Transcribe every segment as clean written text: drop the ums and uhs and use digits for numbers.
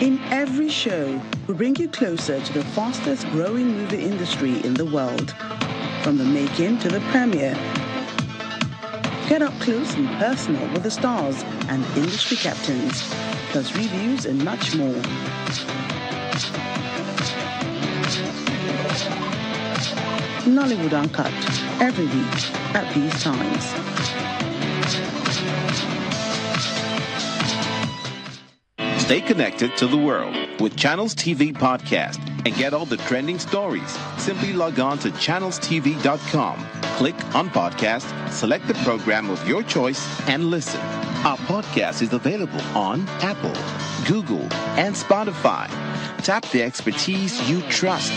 In every show, we bring you closer to the fastest growing movie industry in the world. From the making to the premiere. Get up close and personal with the stars and industry captains, plus reviews and much more. Nollywood Uncut, every week at these times. Stay connected to the world with Channels TV Podcast and get all the trending stories. Simply log on to channelstv.com. Click on podcast, select the program of your choice, and listen. Our podcast is available on Apple, Google, and Spotify. Tap the expertise you trust.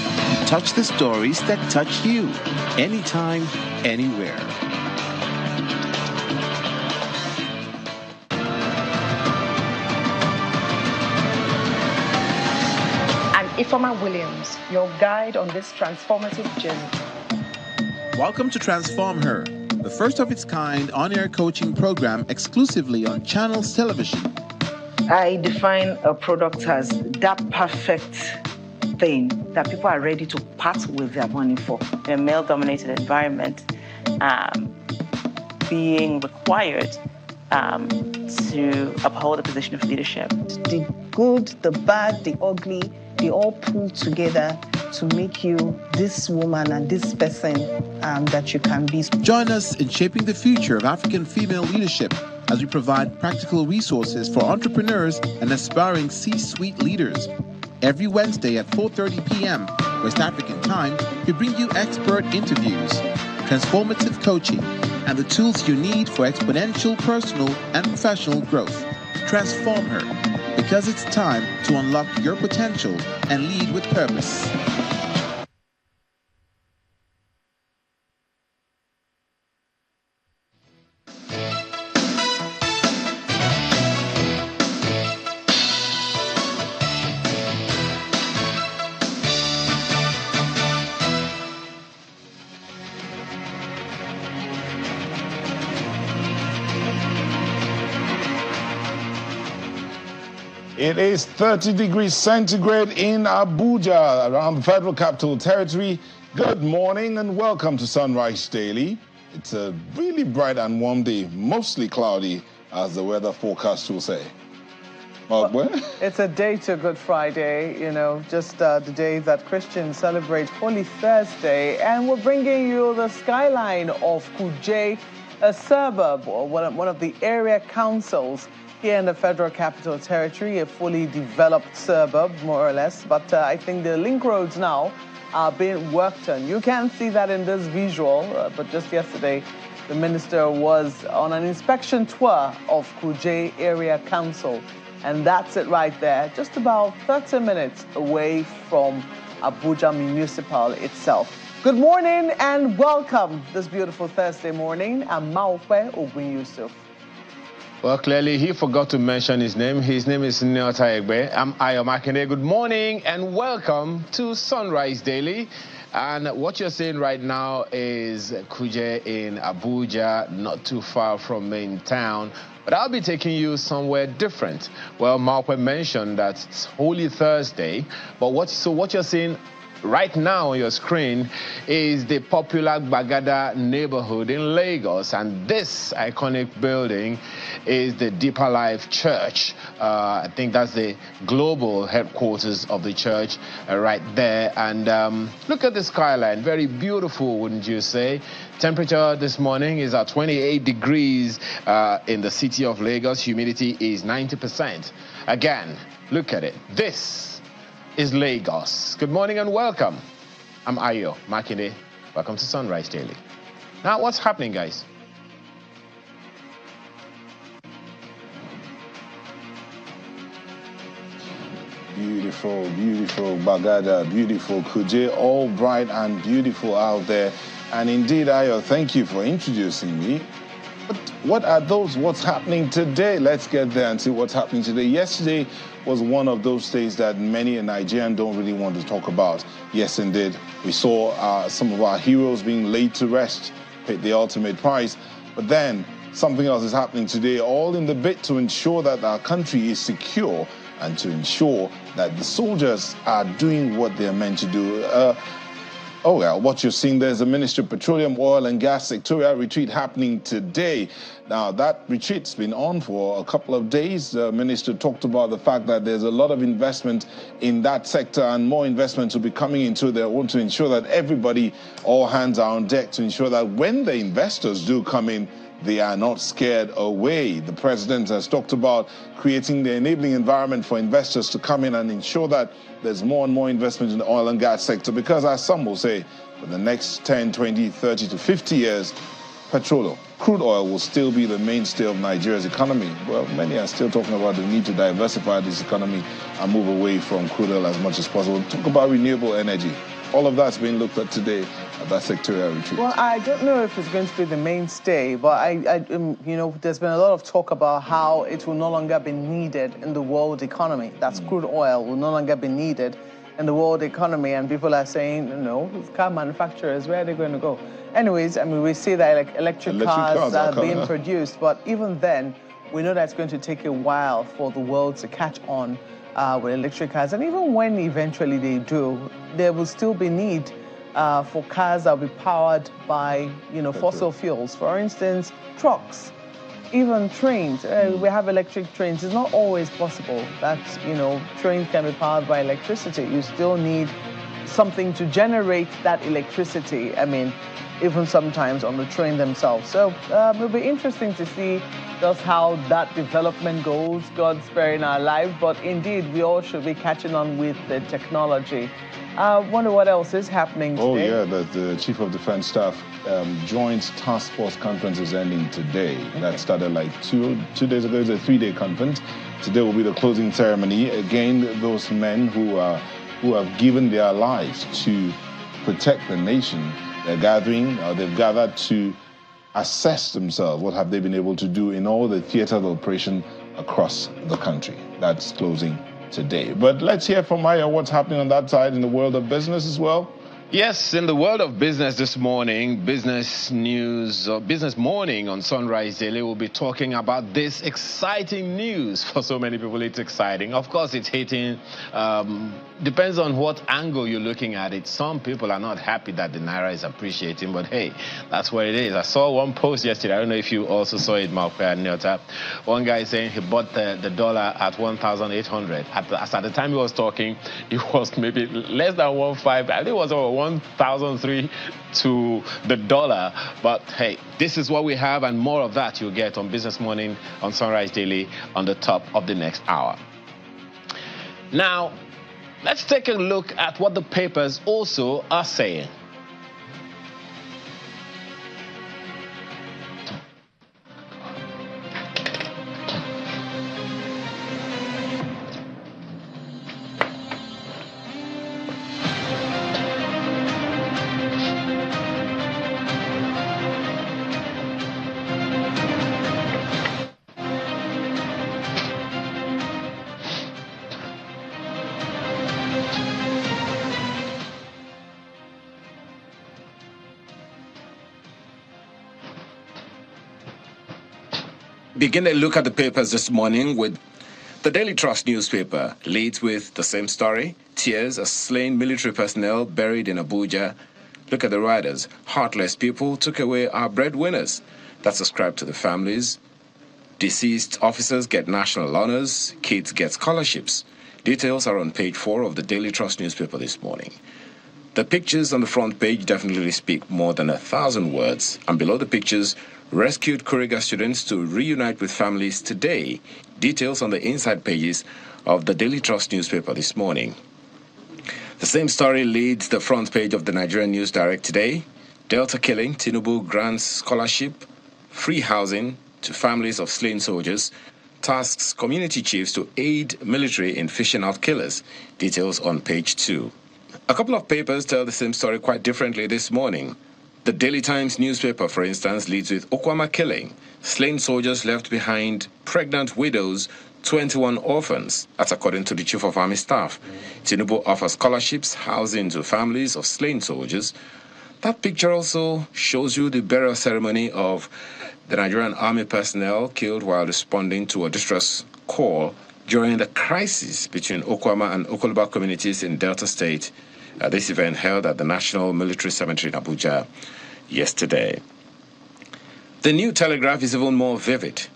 Touch the stories that touch you. Anytime, anywhere. Ifeoma Williams, your guide on this transformative journey. Welcome to Transform Her, the first of its kind on-air coaching program exclusively on Channels Television. I define a product as that perfect thing that people are ready to part with their money for. In a male-dominated environment, being required to uphold a position of leadership. The good, the bad, the ugly, they all pull together to make you this woman and this person that you can be. Join us in shaping the future of African female leadership as we provide practical resources for entrepreneurs and aspiring C-suite leaders. Every Wednesday at 4:30 p.m. West African time, we bring you expert interviews, transformative coaching, and the tools you need for exponential personal and professional growth. Transform Her, because it's time to unlock your potential and lead with purpose. It is 30 degrees centigrade in Abuja, around the Federal Capital Territory. Good morning and welcome to Sunrise Daily. It's a really bright and warm day, mostly cloudy, as the weather forecast will say. It's a day to Good Friday, just the day that Christians celebrate Holy Thursday, and we're bringing you the skyline of Kuje, a suburb, or one of the area councils here in the Federal Capital Territory, a fully developed suburb, more or less. But I think the link roads now are being worked on. You can't see that in this visual, but just yesterday, the minister was on an inspection tour of Kuje Area Council. And that's it right there, just about 30 minutes away from Abuja Municipal itself. Good morning and welcome this beautiful Thursday morning. I'm Maokwe Ogun Yusuf. Well, clearly he forgot to mention his name. His name is Nyota Egbe. I'm Ayo Makinde. Good morning and welcome to Sunrise Daily. And what you're seeing right now is Kuje in Abuja, not too far from main town. But I'll be taking you somewhere different. Well, Maokwe mentioned that it's Holy Thursday. But what you're seeing right now on your screen is the popular Bagada neighborhood in Lagos, and this iconic building is the Deeper Life Church. I think that's the global headquarters of the church right there. And look at the skyline, very beautiful, wouldn't you say? Temperature this morning is at 28 degrees in the city of Lagos. Humidity is 90%. Again, look at it. This is Lagos. Good morning and welcome. I'm Ayo Makinde. Welcome to Sunrise Daily. Now, what's happening, guys? Beautiful, beautiful Bagada, beautiful Kuje, all bright and beautiful out there. And indeed, Ayo, thank you for introducing me. But what are those? What's happening today? Let's get there and see what's happening today. Yesterday was one of those days that many in Nigeria don't really want to talk about. Yes, indeed. We saw some of our heroes being laid to rest, paid the ultimate price. But then something else is happening today, all in the bid to ensure that our country is secure and to ensure that the soldiers are doing what they're meant to do. What you're seeing there is the Ministry of Petroleum, Oil and Gas sectorial retreat happening today. Now, that retreat's been on for a couple of days. The minister talked about the fact that there's a lot of investment in that sector and more investment will be coming into. They want to ensure that everybody, all hands are on deck to ensure that when the investors do come in, they are not scared away. The president has talked about creating the enabling environment for investors to come in and ensure that there's more and more investment in the oil and gas sector, because as some will say, for the next 10, 20, 30 to 50 years, crude oil will still be the mainstay of Nigeria's economy. Well, many are still talking about the need to diversify this economy and move away from crude oil as much as possible. Talk about renewable energy. All of that's being looked at today at that sectorial retreat. Well, I don't know if it's going to be the mainstay, but there's been a lot of talk about how it will no longer be needed in the world economy. That's crude oil will no longer be needed in the world economy, and people are saying, car manufacturers, where are they going to go? Anyways, we see that electric cars are being produced, but even then, we know that it's going to take a while for the world to catch on with electric cars, and even when eventually they do, there will still be need for cars that will be powered by, fossil fuels. For instance, trucks, even trains. We have electric trains. It's not always possible that, trains can be powered by electricity. You still need something to generate that electricity. Even sometimes on the train themselves. So it'll be interesting to see just how that development goes, God sparing our life. But indeed, we all should be catching on with the technology. I wonder what else is happening today. The Chief of Defense Staff Joint Task Force Conference is ending today. Okay. That started like two days ago. It's a 3-day conference. Today will be the closing ceremony. Again, those men who have given their lives to protect the nation, they've gathered to assess themselves. What have they been able to do in all the theaters of operation across the country? That's closing today. But let's hear from Aya what's happening on that side in the world of business as well. Yes, in the world of business this morning, business news, business morning on Sunrise Daily, we'll be talking about this exciting news. For so many people, it's exciting. Of course, it's hitting, depends on what angle you're looking at it. Some people are not happy that the Naira is appreciating, but hey, that's what it is. I saw one post yesterday. I don't know if you also saw it, Malpe and Nyota. One guy saying he bought the dollar at 1,800. At the time he was talking, it was maybe less than 1.5. I think it was over 1,003 to the dollar. But hey, this is what we have, and more of that you'll get on Business Morning on Sunrise Daily on the top of the next hour. Now, let's take a look at what the papers also are saying. Begin a look at the papers this morning with the Daily Trust newspaper. Leads with the same story. Tears as slain military personnel buried in Abuja. Look at the riders. Heartless people took away our breadwinners. That's ascribed to the families. Deceased officers get national honors. Kids get scholarships. Details are on page 4 of the Daily Trust newspaper this morning. The pictures on the front page definitely speak more than 1,000 words. And below the pictures, rescued Kuriga students to reunite with families today. Details on the inside pages of the Daily Trust newspaper this morning. The same story leads the front page of the Nigerian News Direct today. Delta killing, Tinubu grants scholarship, free housing to families of slain soldiers, tasks community chiefs to aid military in fishing out killers. Details on page 2. A couple of papers tell the same story quite differently this morning. The Daily Times newspaper, for instance, leads with Okwama killing. Slain soldiers left behind pregnant widows, 21 orphans. That's according to the Chief of Army Staff. Tinubu offers scholarships, housing to families of slain soldiers. That picture also shows you the burial ceremony of the Nigerian Army personnel killed while responding to a distress call during the crisis between Okwama and Okoloba communities in Delta State. This event held at the National Military Cemetery in Abuja yesterday. The New Telegraph is even more vivid.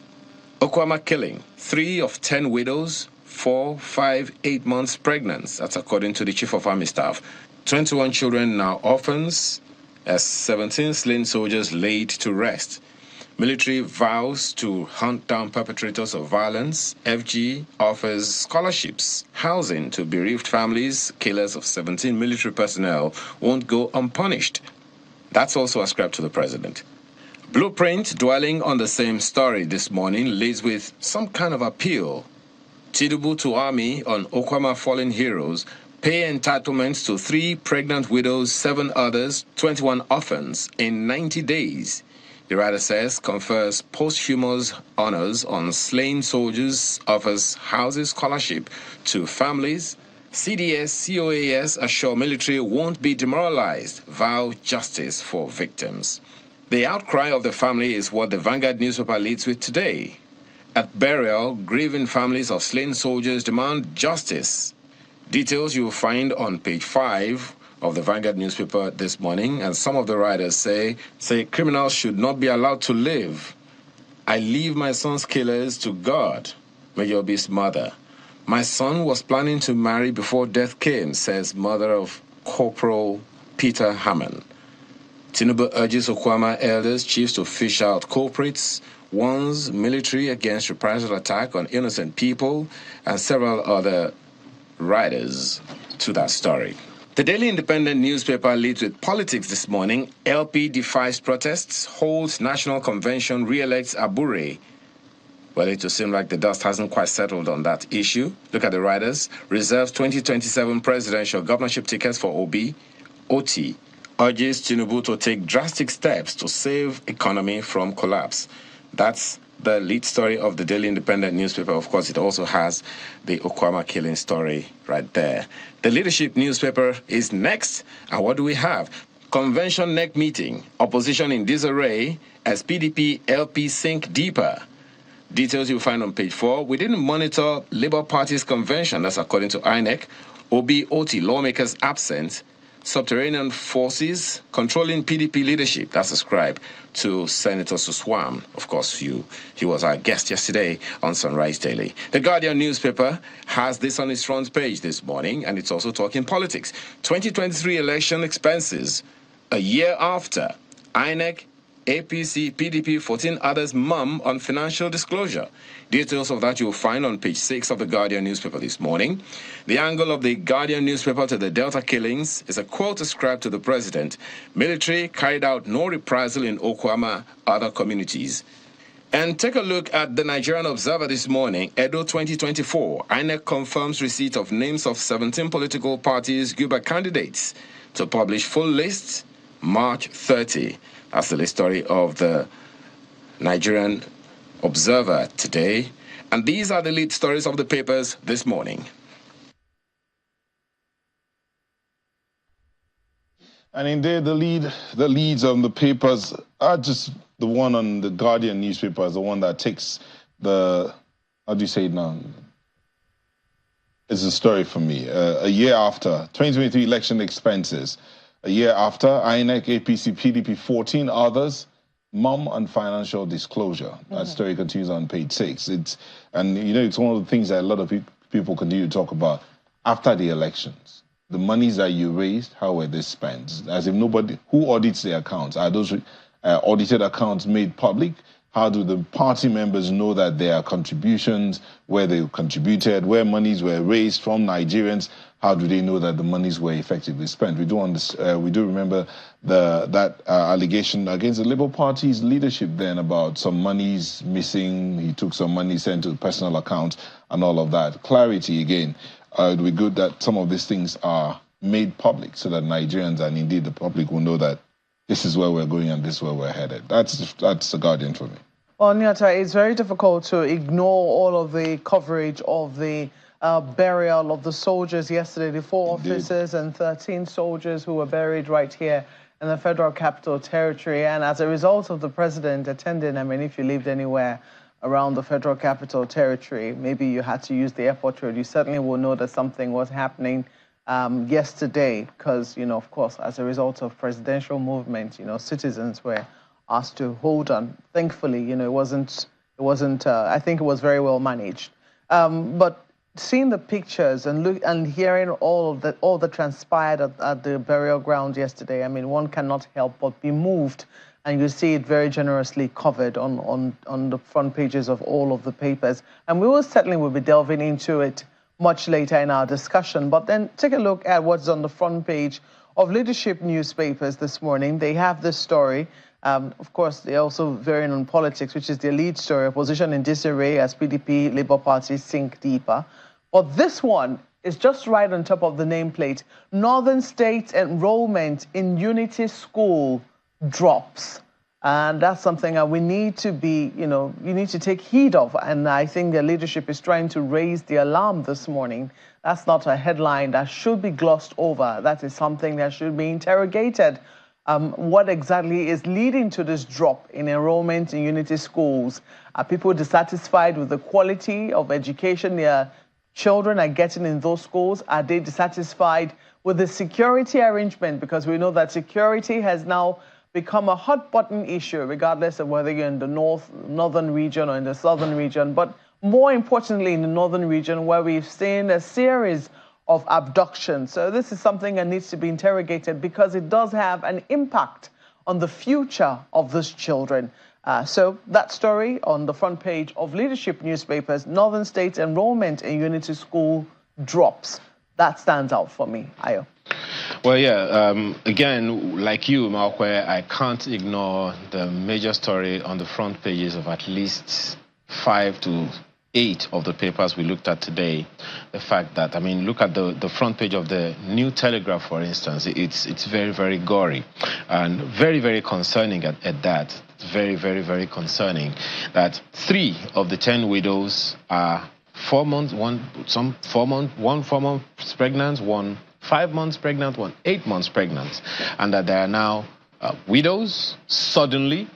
Okwama killing, 3 of 10 widows, 4, 5, 8 months pregnant. That's according to the Chief of Army Staff. 21 children now orphans, as 17 slain soldiers laid to rest. Military vows to hunt down perpetrators of violence. FG offers scholarships, housing to bereaved families. Killers of 17 military personnel won't go unpunished. That's also ascribed to the president. Blueprint, dwelling on the same story this morning, leads with some kind of appeal. Tinubu to Army on Okwama fallen heroes. Pay entitlements to 3 pregnant widows, 7 others, 21 orphans in 90 days. The writer says confers posthumous honors on slain soldiers, offers housing scholarship to families. CDS, COAS assure military won't be demoralized, vow justice for victims. The outcry of the family is what the Vanguard newspaper leads with today. At burial, grieving families of slain soldiers demand justice. Details you will find on page 5 of the Vanguard newspaper this morning, and some of the writers say criminals should not be allowed to live. I leave my son's killers to God, Major Obi's mother. My son was planning to marry before death came, says mother of Corporal Peter Hammond. Tinubu urges Okwama elders, chiefs to fish out culprits, warns military against reprisal attack on innocent people, and several other writers to that story. The Daily Independent newspaper leads with politics this morning. LP defies protests, holds national convention, re-elects Abure. Well, it will seem like the dust hasn't quite settled on that issue. Look at the writers. Reserves 2027 presidential governorship tickets for Obi. OT urges Tinubu to take drastic steps to save economy from collapse. That's the lead story of the Daily Independent newspaper. Of course, it also has the Okwama killing story right there. The Leadership newspaper is next. And what do we have? Convention neck meeting. Opposition in disarray as PDP LP sink deeper. Details you'll find on page 4. We didn't monitor Labour Party's convention. That's according to INEC. OB-OT lawmakers absent. Subterranean forces controlling PDP leadership. That's ascribed to Senator Suswam. Of course, he was our guest yesterday on Sunrise Daily. The Guardian newspaper has this on its front page this morning, and it's also talking politics. 2023 election expenses a year after. INEC, APC, PDP, 14 others mum on financial disclosure. Details of that you'll find on page 6 of the Guardian newspaper this morning. The angle of the Guardian newspaper to the Delta killings is a quote ascribed to the president. Military carried out no reprisal in Okwama, other communities. And take a look at the Nigerian Observer this morning. Edo 2024. INEC confirms receipt of names of 17 political parties' Guber candidates to publish full list March 30. That's the list story of the Nigerian Observer today. And these are the lead stories of the papers this morning. And indeed, the leads on the papers are just the one on the Guardian newspaper is the one that takes the, how do you say it now? It's a story for me. A year after, 2023 election expenses. A year after, INEC, APC, PDP, 14 others, mum on financial disclosure. That story continues on page 6. It's one of the things that a lot of people continue to talk about after the elections. The monies that you raised, how were they spent? As if nobody, who audits the accounts? Are those audited accounts made public? How do the party members know that there are contributions, where they contributed, where monies were raised from Nigerians? How do they know that the monies were effectively spent? We do remember that allegation against the Labour Party's leadership then about some monies missing. He took some money sent to personal accounts and all of that. Clarity again. It would be good that some of these things are made public so that Nigerians and indeed the public will know that this is where we're going and this is where we're headed. That's the Guardian for me. Well, Nyata, it's very difficult to ignore all of the coverage of the burial of the soldiers yesterday, the 4 officers and 13 soldiers who were buried right here in the Federal Capital Territory. And as a result of the president attending, I mean, if you lived anywhere around the Federal Capital Territory, maybe you had to use the airport road, you certainly will know that something was happening yesterday because, of course, as a result of presidential movement, citizens were asked to hold on. Thankfully, it wasn't, I think it was very well managed. But seeing the pictures and hearing all that transpired at the burial ground yesterday, I mean, one cannot help but be moved. And you see it very generously covered on the front pages of all of the papers. And we will be delving into it much later in our discussion. But then take a look at what's on the front page of leadership newspapers this morning. They have this story. Of course, they're also varying on politics, which is their lead story, opposition in disarray as PDP, Labour Party sink deeper. But this one is just right on top of the nameplate. Northern States enrollment in Unity School drops. And that's something that we need to be, you need to take heed of. And I think the leadership is trying to raise the alarm this morning. That's not a headline that should be glossed over. That is something that should be interrogated. What exactly is leading to this drop in enrollment in Unity schools? Are people dissatisfied with the quality of education their children are getting in those schools? Are they dissatisfied with the security arrangement? Because we know that security has now become a hot button issue, regardless of whether you're in the northern region or in the southern region, but more importantly in the northern region, where we've seen a series of abductions. So this is something that needs to be interrogated because it does have an impact on the future of these children. So that story on the front page of leadership newspapers, Northern States enrollment in Unity School drops. That stands out for me, Ayo. Well, yeah, again, like you, Malkwe, I can't ignore the major story on the front pages of at least 5 to 8 of the papers we looked at today. The fact that, I mean, look at the front page of the New Telegraph, for instance. It's very, very gory and very, very concerning at that. It's very, very, very concerning that 3 of the 10 widows are 4 months, one 4 months pregnant, one 5 months pregnant, one 8 months pregnant, and that there are now widows suddenly,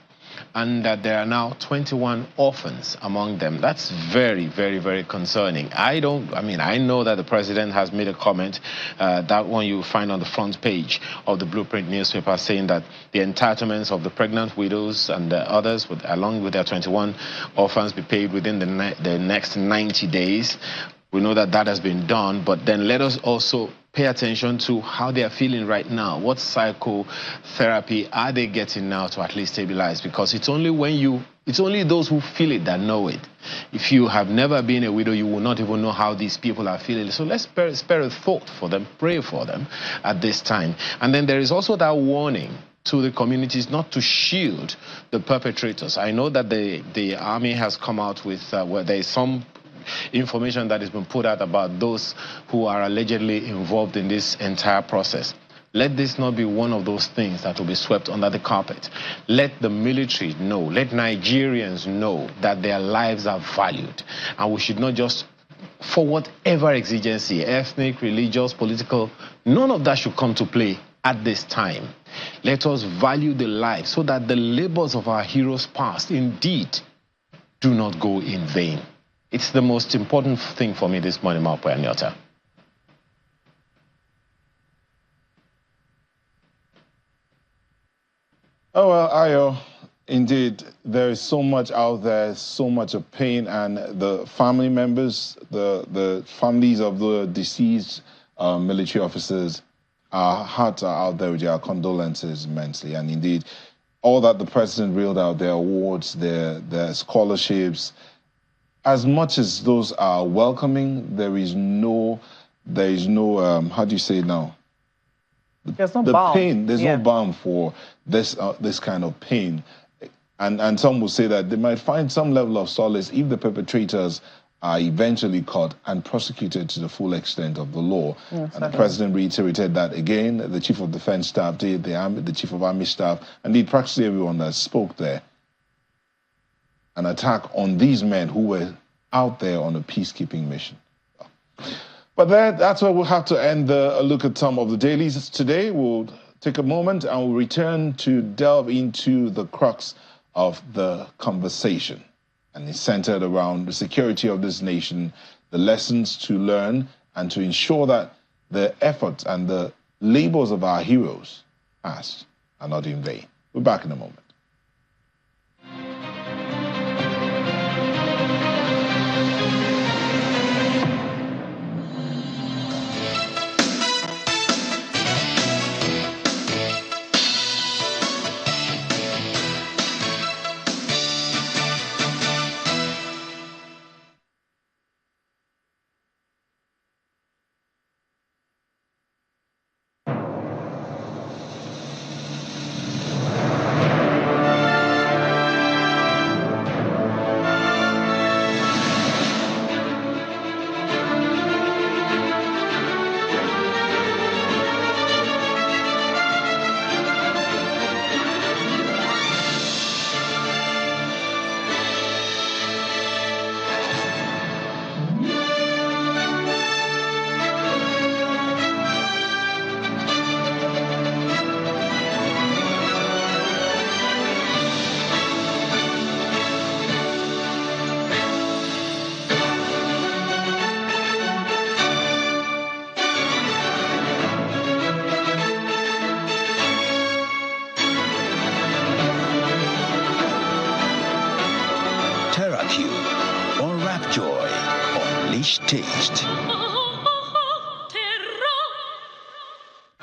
and that there are now 21 orphans among them. That's very, very, very concerning. I know that the president has made a comment, that one you find on the front page of the Blueprint newspaper, saying that the entitlements of the pregnant widows and the others, along with their 21 orphans, be paid within the next 90 days. We know that that has been done, but then let us also pay attention to how they are feeling right now. What psychotherapy are they getting now to at least stabilize? Because it's only those who feel it that know it. If you have never been a widow, you will not even know how these people are feeling. So let's spare a thought for them, pray for them at this time. And then there is also that warning to the communities not to shield the perpetrators. I know that the army has come out with where there is some information that has been put out about those who are allegedly involved in this entire process. Let this not be one of those things that will be swept under the carpet. Let the military know, let Nigerians know that their lives are valued, and we should not just, for whatever exigency, ethnic, religious, political, none of that should come to play at this time. Let us value the life so that the labors of our heroes past indeed do not go in vain. It's the most important thing for me this morning, Malpo and Nyota. Oh, well, Ayo, indeed, there is so much out there, so much of pain, and the family members, the families of the deceased military officers, our hearts are out there with our condolences immensely. And indeed, all that the president reeled out, their awards, their scholarships, as much as those are welcoming, there is no how do you say it now? There's no balm. Pain. There's no balm for this kind of pain, and some will say that they might find some level of solace if the perpetrators are eventually caught and prosecuted to the full extent of the law. Yes, and the president reiterated that again. The chief of defense staff did, the chief of army staff, indeed practically everyone that spoke there. An attack on these men who were out there on a peacekeeping mission. But that's where we'll have to end a look at some of the dailies today. We'll take a moment and we'll return to delve into the crux of the conversation. and is centered around the security of this nation, the lessons to learn, and to ensure that the efforts and the labors of our heroes past are not in vain. We're back in a moment. Taste.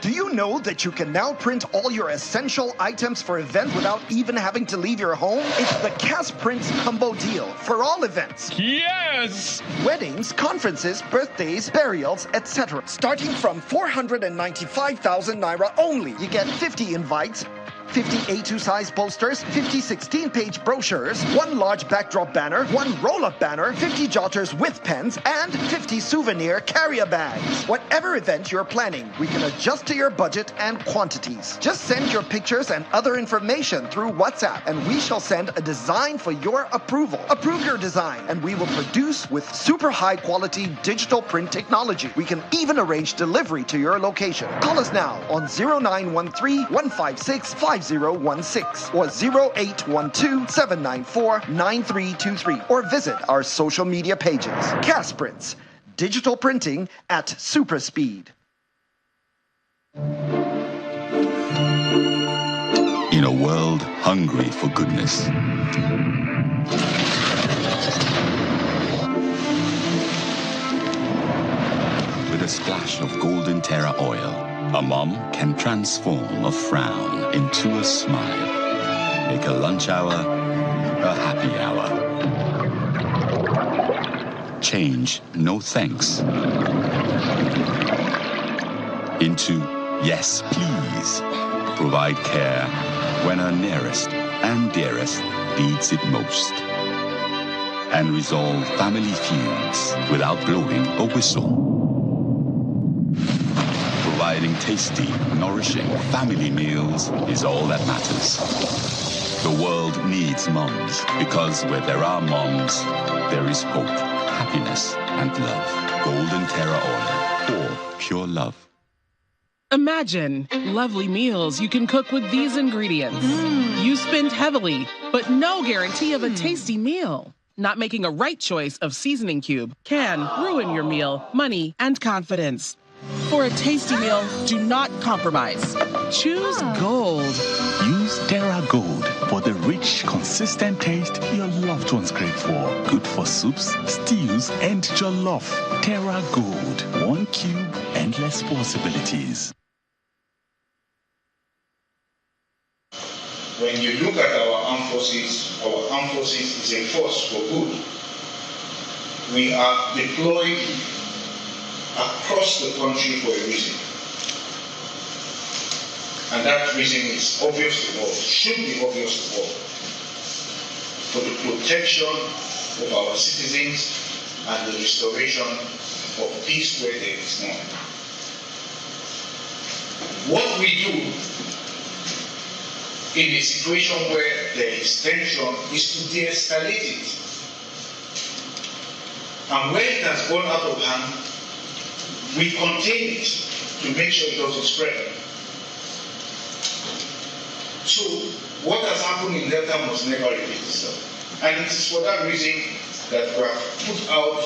Do you know that you can now print all your essential items for events without even having to leave your home? It's the Cast Prints Combo Deal for all events. Yes! Weddings, conferences, birthdays, burials, etc. Starting from 495,000 Naira only. You get 50 invites, 50 A2 size posters, 50 16-page brochures, 1 large backdrop banner, 1 roll-up banner, 50 jotters with pens, and 50 souvenir carrier bags. Whatever event you're planning, we can adjust to your budget and quantities. Just send your pictures and other information through WhatsApp, and we shall send a design for your approval. Approve your design, and we will produce with super high-quality digital print technology. We can even arrange delivery to your location. Call us now on 0913-156-5016 or 0812-794-9323 or visit our social media pages. Cast Prints, digital printing at super speed. In a world hungry for goodness, with a splash of golden terra oil, a mom can transform a frown into a smile. Make a lunch hour a happy hour. Change no thanks into yes please. Provide care when our nearest and dearest needs it most. And resolve family feuds without blowing a whistle. Providing tasty, nourishing family meals is all that matters. The world needs moms, because where there are moms, there is hope, happiness, and love. Golden Terra Oil, or pure love. Imagine lovely meals you can cook with these ingredients. You spend heavily, but no guarantee of a tasty meal. Not making a right choice of seasoning cube can ruin your meal, money, and confidence. For a tasty meal, do not compromise. Choose Gold. Use Terra Gold for the rich, consistent taste your loved ones crave for. Good for soups, stews, and jollof. Terra Gold. 1 cube, endless possibilities. When you look at our armed forces is a force for good. We are deployed across the country for a reason. And that reason is obvious to all, should be obvious to all. For the protection of our citizens and the restoration of peace where there is none. What we do in a situation where there is tension is to de-escalate it. And where it has gone out of hand, we contain it to make sure it doesn't spread. So, what has happened in Delta must never repeat itself. And it is for that reason that we have put out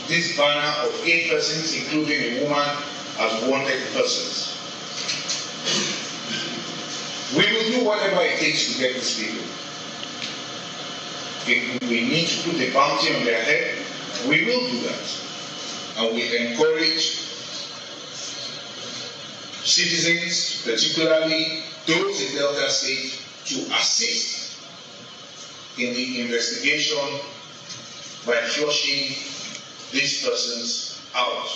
this banner of 8 persons, including a woman, as wanted persons. We will do whatever it takes to get these people. If we need to put a bounty on their head, we will do that. And we encourage citizens, particularly those in Delta State, to assist in the investigation by flushing these persons out.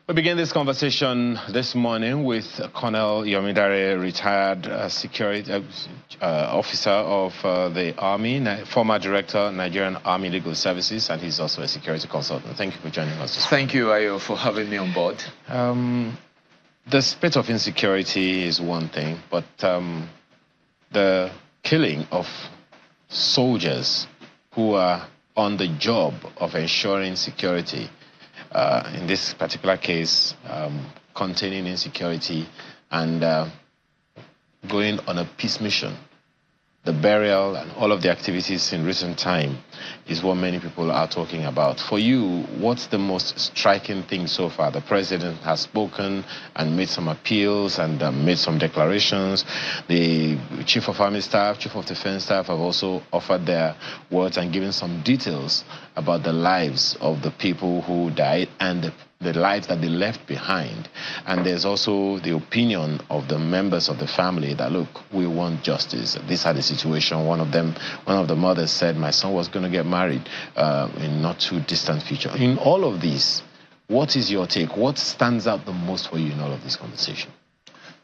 We begin this conversation this morning with Colonel Yomidare, retired security officer of the Army, former director, Nigerian Army Legal Services, and he's also a security consultant. Thank you for joining us. Thank you, Ayo, for having me on board. The spate of insecurity is one thing, but the killing of soldiers who are on the job of ensuring security, in this particular case, containing insecurity and going on a peace mission. The burial and all of the activities in recent time is what many people are talking about. For you, what's the most striking thing so far? The president has spoken and made some appeals and made some declarations. The chief of army staff, chief of defense staff have also offered their words and given some details about the lives of the people who died and the lives that they left behind. And there's also the opinion of the members of the family that, look, we want justice. These are the situation. One of the mothers said, my son was going to get married in not too distant future. In all of this, what is your take? What stands out the most for you in all of this conversation?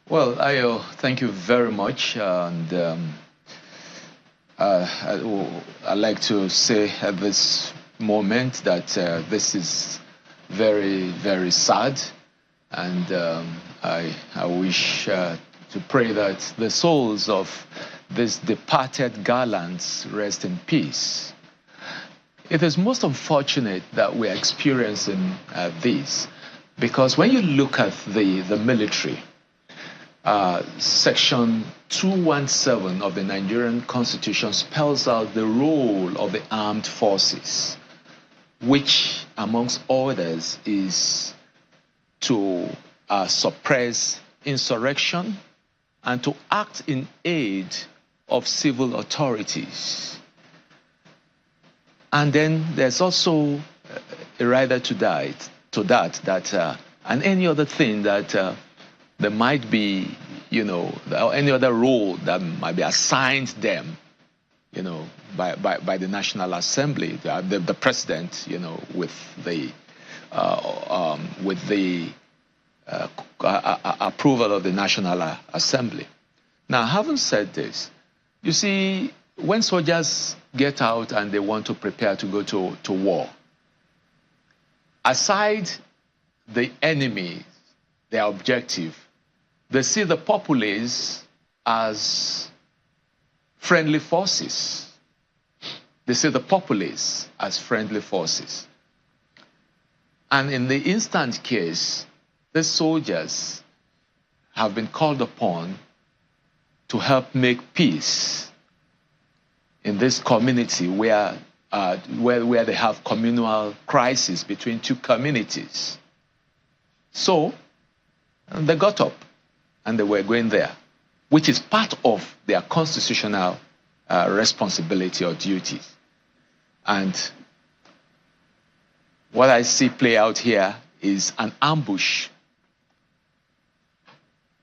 Well, Ayo, thank you very much. And I'd like to say at this moment that this is very, very sad, and I wish to pray that the souls of these departed gallants rest in peace. It is most unfortunate that we are experiencing this, because when you look at the military, Section 217 of the Nigerian Constitution spells out the role of the armed forces, which, amongst others, is to suppress insurrection and to act in aid of civil authorities. And then there's also a rider to that, and any other thing that there might be, any other role that might be assigned them, by the National Assembly, the president, with the approval of the National Assembly. Now, having said this, you see, when soldiers get out and they want to prepare to go to war, aside the enemy, their objective, they see the populace as friendly forces. They see the populace as friendly forces. And in the instant case, the soldiers have been called upon to help make peace in this community where they have communal crisis between two communities. So they got up and they were going there, which is part of their constitutional responsibility or duties. And what I see play out here is an ambush.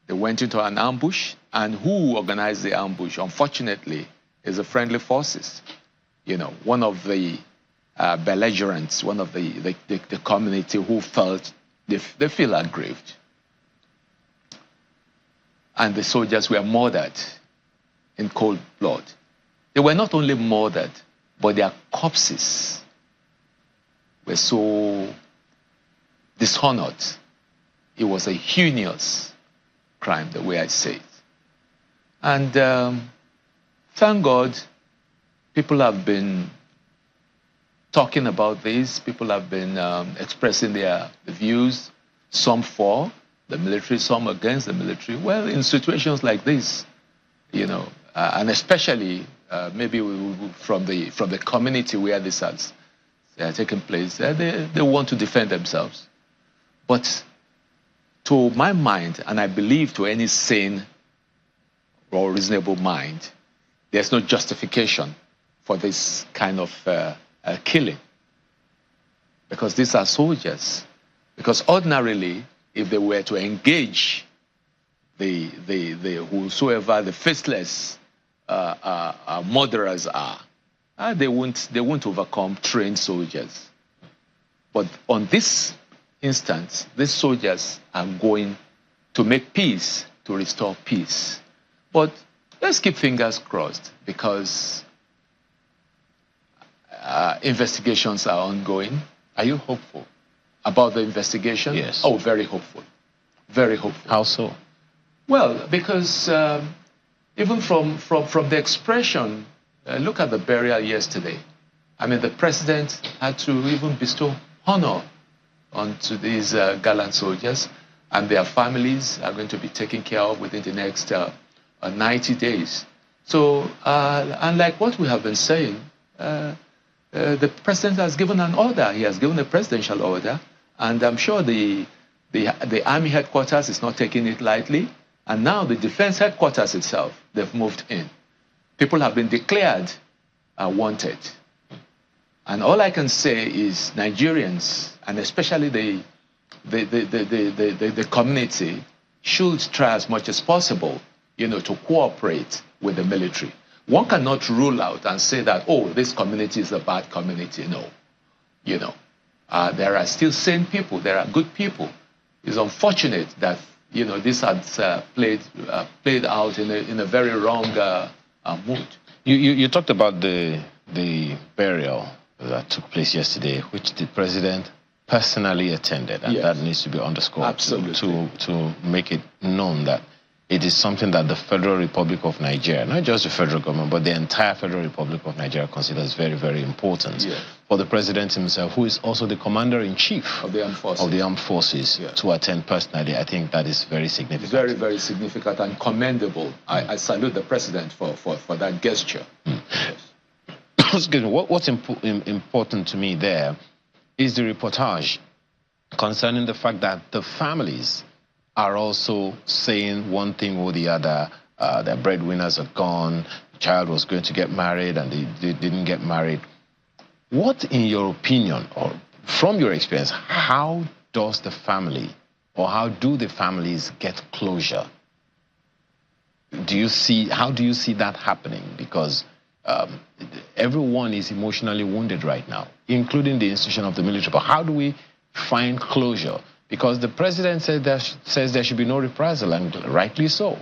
They went into an ambush, and who organized the ambush, unfortunately, is the friendly forces. One of the belligerents, one of the community who felt they feel aggrieved. And the soldiers were murdered in cold blood. They were not only murdered, but their corpses were so dishonored. It was a heinous crime, the way I say it. And thank God, people have been talking about this. People have been expressing their views, some for the military, some against the military. Well, in situations like this, you know, and especially maybe from the community where this has taken place, they want to defend themselves. But to my mind, and I believe to any sane or reasonable mind, there's no justification for this kind of killing, because these are soldiers. Because ordinarily, if they were to engage the whosoever the faceless murderers are, they won't overcome trained soldiers. But on this instance, these soldiers are going to make peace, to restore peace. But let's keep fingers crossed, because investigations are ongoing. Are you hopeful about the investigation? Yes. Oh, very hopeful. Very hopeful. How so? Well, because even from the expression, look at the burial yesterday. I mean, the president had to even bestow honor onto these gallant soldiers, and their families are going to be taken care of within the next 90 days. So, unlike what we have been saying, the president has given an order. He has given a presidential order, and I'm sure the army headquarters is not taking it lightly. And now the defense headquarters itself, they've moved in. People have been declared wanted. And all I can say is Nigerians, and especially the community, should try as much as possible, you know, to cooperate with the military. One cannot rule out and say that, oh, this community is a bad community. No. You know, there are still sane people. There are good people. It's unfortunate that, you know, this has played out in a very wrong mood. You talked about the burial that took place yesterday, which the president personally attended, and yes, that needs to be underscored. Absolutely. To make it known that it is something that the Federal Republic of Nigeria, not just the federal government, but the entire Federal Republic of Nigeria considers very, very important. Yes. For the president himself, who is also the commander-in-chief of the armed forces, yes, to attend personally, I think that is very significant. Very, very significant and commendable. I salute the president for that gesture. Yes. Excuse me. What's important to me there is the reportage concerning the fact that the families are also saying one thing or the other. Their breadwinners are gone, the child was going to get married and they didn't get married. What, in your opinion, or from your experience, how does the family, or how do the families get closure? How do you see that happening? Because everyone is emotionally wounded right now, including the institution of the military. But how do we find closure? Because the president says there should be no reprisal, and rightly so.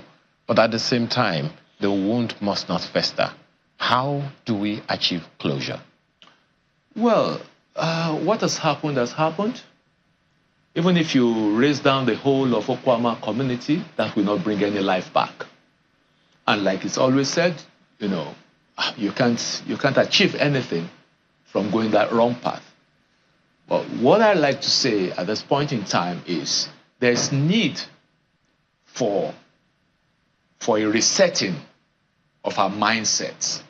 But at the same time, the wound must not fester. How do we achieve closure? Well, what has happened. Even if you raise down the whole of Okwama community, that will not bring any life back. And like it's always said, you know, you can't achieve anything from going that wrong path. But what I like to say at this point in time is there's need for a resetting of our mindsets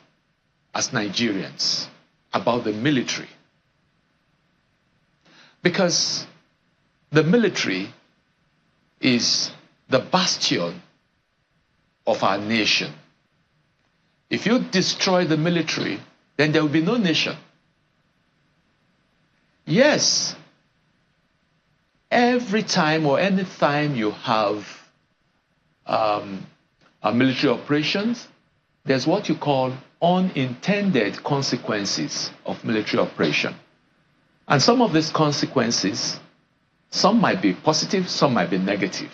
as Nigerians about the military. Because the military is the bastion of our nation. If you destroy the military, then there will be no nation. Yes, every time or any time you have military operations, there's what you call unintended consequences of military operation. And some of these consequences, some might be positive, some might be negative.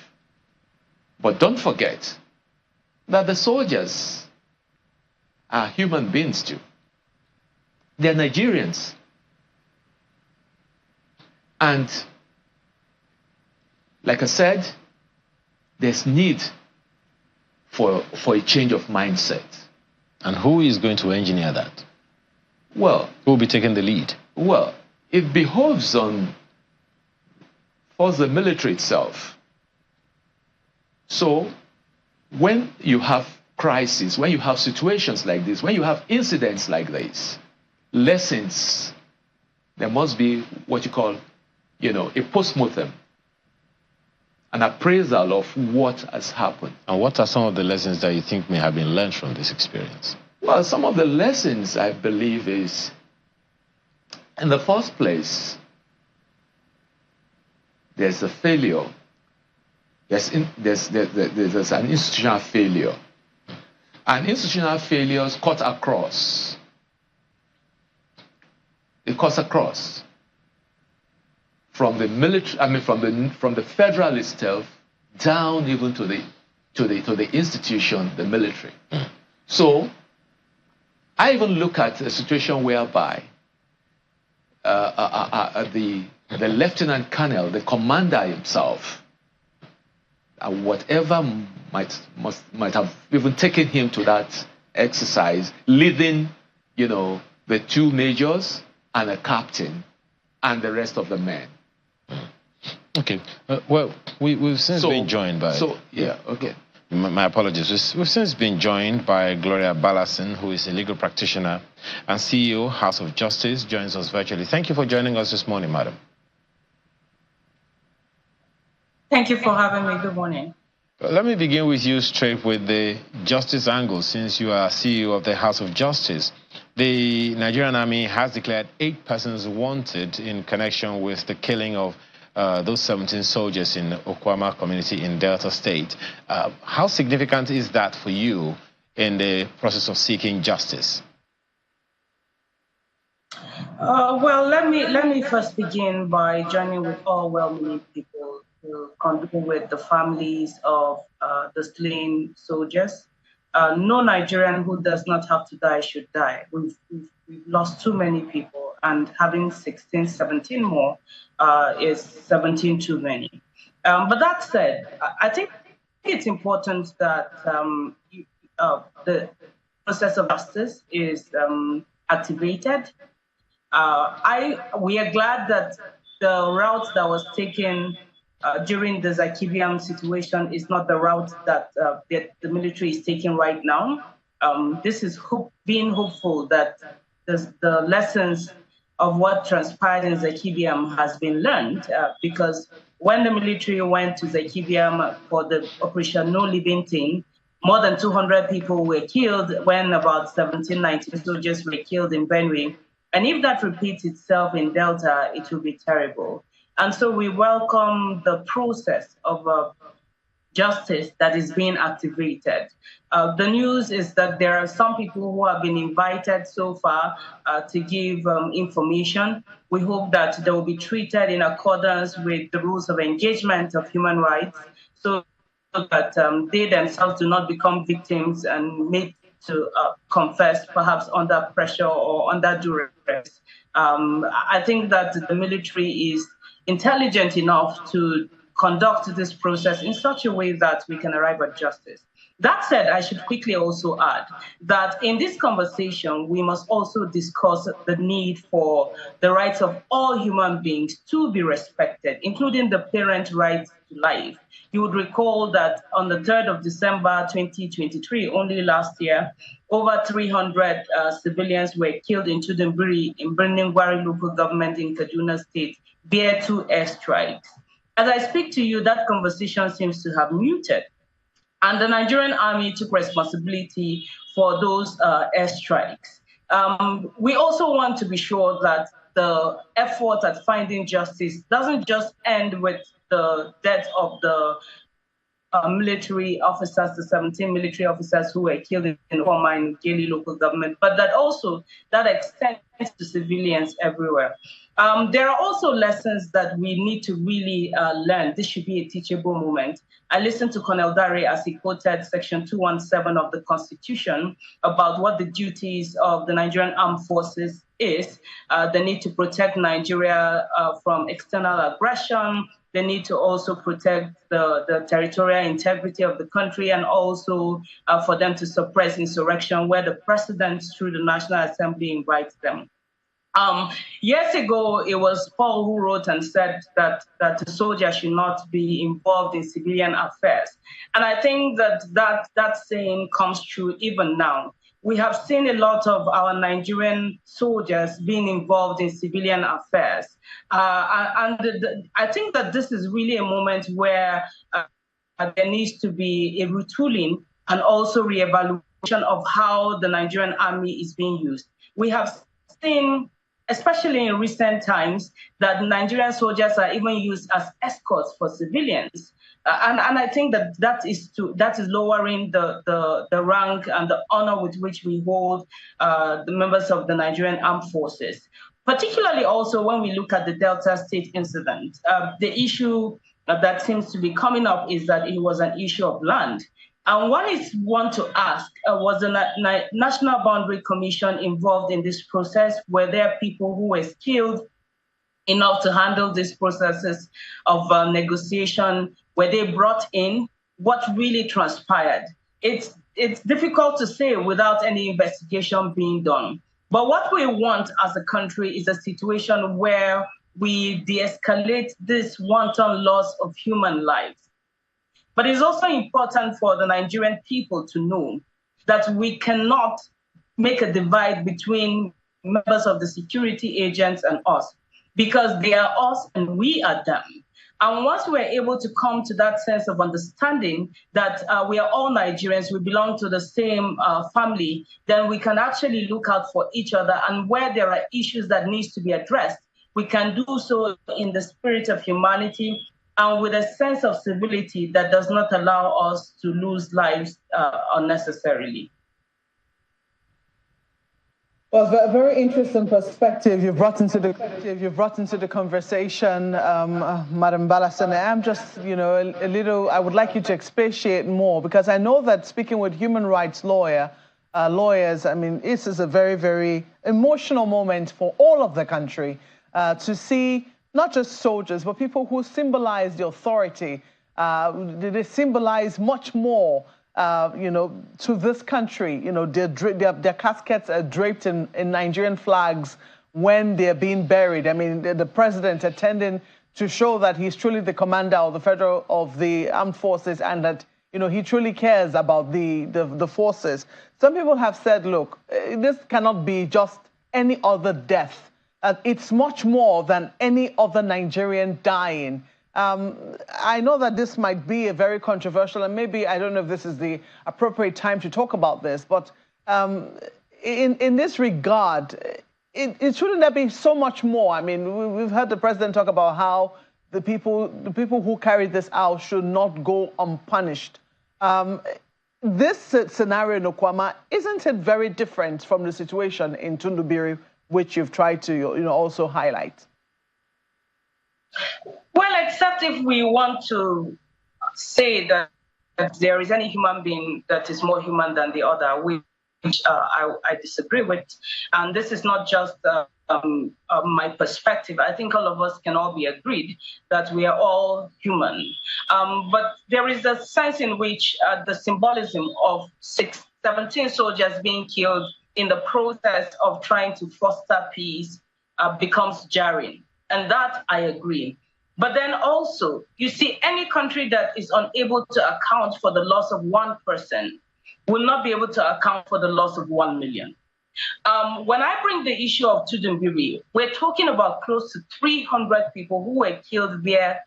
But don't forget that the soldiers are human beings too. They're Nigerians. And like I said, there's need for a change of mindset. And who is going to engineer that? Well, who will be taking the lead? Well, it behoves on first the military itself. So when you have crises, when you have situations like this, when you have incidents like this, lessons, there must be what you call, a post-mortem, an appraisal of what has happened. And what are some of the lessons that you think may have been learned from this experience? Well, some of the lessons, I believe, is, in the first place, there's a failure. There's an institutional failure. And institutional failures cut across. It cuts across from the military, from the federal itself down even to the institution, the military. So I even look at a situation whereby the lieutenant colonel, the commander himself, whatever might have even taken him to that exercise, leading, the two majors and a captain and the rest of the men. Okay. Well, we've since been joined by... okay. My apologies. We've since been joined by Gloria Ballason, who is a legal practitioner and CEO, House of Justice, joins us virtually. Thank you for joining us this morning, madam. Thank you for having me. Good morning. Let me begin with you straight with the justice angle, since you are CEO of the House of Justice. The Nigerian Army has declared 8 persons wanted in connection with the killing of those 17 soldiers in Okwama community in Delta State. How significant is that for you in the process of seeking justice? Well, let me first begin by joining with all well-meaning people to condole with the families of the slain soldiers. No Nigerian who does not have to die should die. We've lost too many people, and having 16, 17 more is 17 too many. But that said, I think it's important that the process of justice is activated. We are glad that the route that was taken during the Zakibiam situation is not the route that the military is taking right now. This is being hopeful that the lessons of what transpired in Zakibiam has been learned, because when the military went to Zakibiam for the Operation No Living Thing, more than 200 people were killed when about 17, 19 soldiers were killed in Benue. And if that repeats itself in Delta, it will be terrible. And so we welcome the process of justice that is being activated. The news is that there are some people who have been invited so far to give information. We hope that they will be treated in accordance with the rules of engagement of human rights, so that they themselves do not become victims and made to confess, perhaps under pressure or under duress. I think that the military is intelligent enough to conduct this process in such a way that we can arrive at justice. That said, I should quickly also add that in this conversation, we must also discuss the need for the rights of all human beings to be respected, including the parent right to life. You would recall that on the 3rd of December 2023, only last year, over 300 civilians were killed in Chudunburi in Birnin-Gwari local government in Kaduna State via 2 airstrikes. As I speak to you, that conversation seems to have muted. And the Nigerian Army took responsibility for those airstrikes. We also want to be sure that the effort at finding justice doesn't just end with the death of the military officers, the 17 military officers who were killed in Okwama and Ughelli local government, but that also that extends to civilians everywhere. There are also lessons that we need to really learn. This should be a teachable moment. I listened to Colonel Dare as he quoted Section 217 of the Constitution about what the duties of the Nigerian Armed Forces is. The need to protect Nigeria from external aggression. They need to also protect the territorial integrity of the country, and also for them to suppress insurrection where the president, through the National Assembly, invites them. Years ago, it was Paul who wrote and said that the soldier should not be involved in civilian affairs. And I think that saying comes true even now. We have seen a lot of our Nigerian soldiers being involved in civilian affairs. I think that this is really a moment where there needs to be a retooling and also reevaluation of how the Nigerian army is being used. We have seen, especially in recent times, that Nigerian soldiers are even used as escorts for civilians. And I think that is lowering the rank and the honor with which we hold the members of the Nigerian Armed Forces. Particularly also when we look at the Delta State incident, the issue that seems to be coming up is that it was an issue of land. And one is one to ask, was the National Boundary Commission involved in this process? Were there people who were skilled enough to handle these processes of negotiation? Were they brought in? What really transpired? It's difficult to say without any investigation being done. But what we want as a country is a situation where we de-escalate this wanton loss of human lives. But it's also important for the Nigerian people to know that we cannot make a divide between members of the security agents and us, because they are us and we are them. And once we're able to come to that sense of understanding that we are all Nigerians, we belong to the same family, then we can actually look out for each other. And where there are issues that needs to be addressed, we can do so in the spirit of humanity and with a sense of civility that does not allow us to lose lives unnecessarily. Well, a very interesting perspective you've brought into the conversation, Madam Balasane. I'm just, a little. I would like you to expatiate more, because I know that speaking with human rights lawyers, I mean, this is a very, very emotional moment for all of the country to see not just soldiers, but people who symbolize the authority. They symbolize much more. To this country, their caskets are draped in Nigerian flags when they're being buried. I mean, the president attending to show that he's truly the commander of the armed forces, and that he truly cares about the forces. Some people have said, look, this cannot be just any other death. It's much more than any other Nigerian dying. I know that this might be a very controversial, and maybe I don't know if this is the appropriate time to talk about this, but in this regard, it shouldn't there be so much more? I mean, we've heard the president talk about how the people who carried this out should not go unpunished. This scenario in Okwama, isn't it very different from the situation in Tundubiri, which you've tried to also highlight? Well, except if we want to say that there is any human being that is more human than the other, which I disagree with. And this is not just my perspective. I think all of us can all be agreed that we are all human. But there is a sense in which the symbolism of 17 soldiers being killed in the process of trying to foster peace becomes jarring. And that I agree. But then also, you see, any country that is unable to account for the loss of one person will not be able to account for the loss of 1 million. When I bring the issue of Tudunbiri, we're talking about close to 300 people who were killed via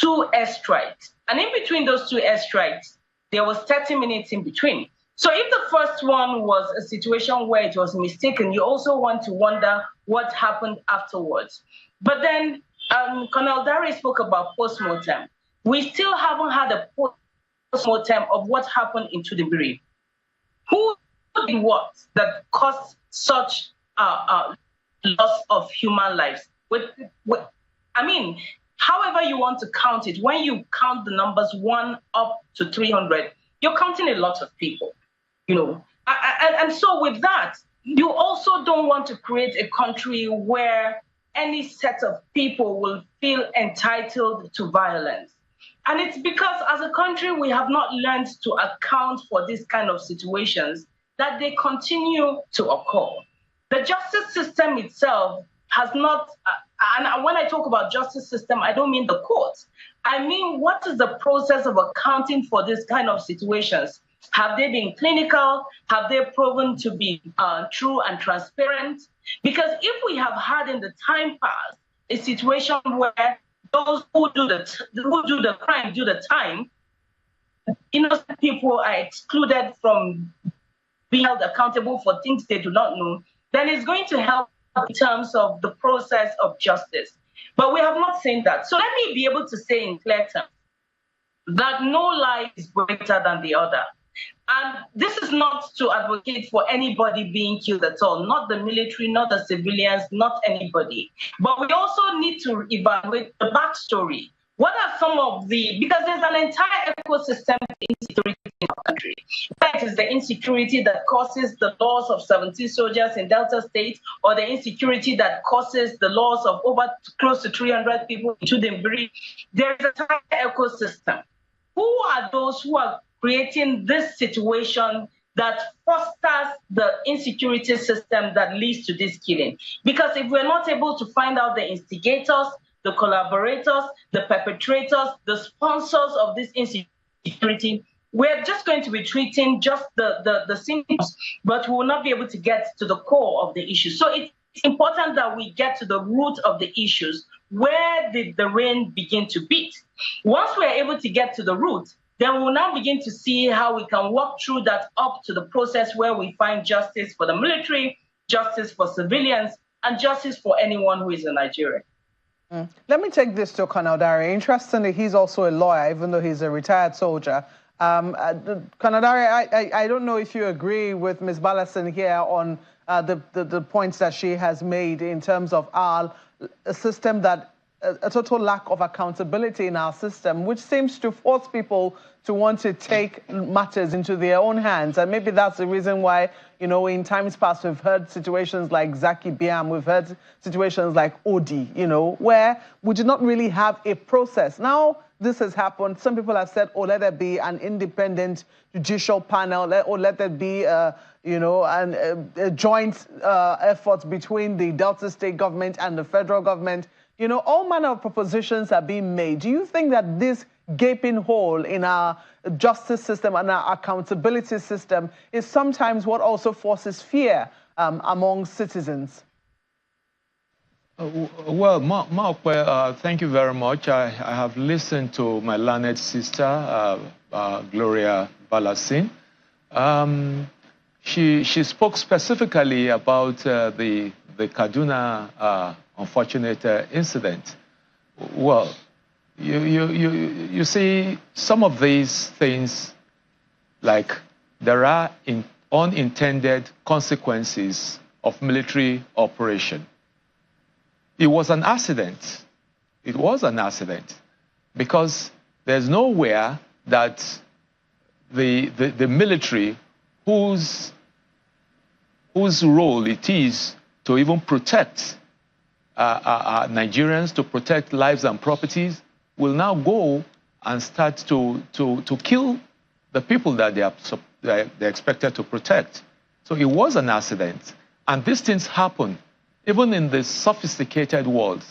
2 airstrikes. And in between those 2 airstrikes, there was 30 minutes in between. So if the first one was a situation where it was mistaken, you also want to wonder what happened afterwards. But then Colonel Dare spoke about post-mortem. We still haven't had a post-mortem of what happened in Tudunbiri. Who did what that caused such loss of human lives? I mean, however you want to count it, when you count the numbers 1 up to 300, you're counting a lot of people, And so with that, you also don't want to create a country where any set of people will feel entitled to violence. And it's because as a country, we have not learned to account for these kind of situations that they continue to occur. The justice system itself has not, and when I talk about justice system, I don't mean the courts. I mean, what is the process of accounting for this kind of situations? Have they been clinical? Have they proven to be true and transparent? Because if we have had in the time past a situation where those who do the crime do the time, innocent people are excluded from being held accountable for things they do not know, then it's going to help in terms of the process of justice. But we have not seen that. So let me be able to say in clear terms that no lie is greater than the other. And this is not to advocate for anybody being killed at all, not the military, not the civilians, not anybody. But we also need to evaluate the backstory. What are some of because there's an entire ecosystem of insecurity in our country. That is the insecurity that causes the loss of 17 soldiers in Delta State, or the insecurity that causes the loss of close to 300 people in Chudimbiri. There is an entire ecosystem. Who are those who are creating this situation that fosters the insecurity system that leads to this killing? Because if we're not able to find out the instigators, the collaborators, the perpetrators, the sponsors of this insecurity, we're just going to be treating just the symptoms, but we will not be able to get to the core of the issue. So it's important that we get to the root of the issues. Where did the rain begin to beat? Once we're able to get to the root, then we will now begin to see how we can walk through that up to the process where we find justice for the military, justice for civilians, and justice for anyone who is a Nigerian. Let me take this to Colonel Dare. Interestingly, he's also a lawyer, even though he's a retired soldier. Colonel Dare, I don't know if you agree with Ms. Ballason here on the points that she has made in terms of a system that a total lack of accountability in our system, which seems to force people to want to take matters into their own hands. And maybe that's the reason why, you know, in times past, we've heard situations like Zaki Biam, we've heard situations like Odi, you know, where we did not really have a process. Now, this has happened. Some people have said, oh, let there be an independent judicial panel, let there be, you know, a joint effort between the Delta State government and the federal government. You know, all manner of propositions are being made. Do you think that this gaping hole in our justice system and our accountability system is sometimes what also forces fear among citizens? Well, Maokwe, thank you very much. I have listened to my learned sister, Gloria Ballason. She spoke specifically about the Kaduna unfortunate incident. Well, you see, some of these things, like there are unintended consequences of military operation. It was an accident. It was an accident because there's nowhere that the military, whose role it is to even protect Nigerians, to protect lives and properties, will now go and start to kill the people that they're expected to protect. So it was an accident. And these things happen even in the sophisticated world.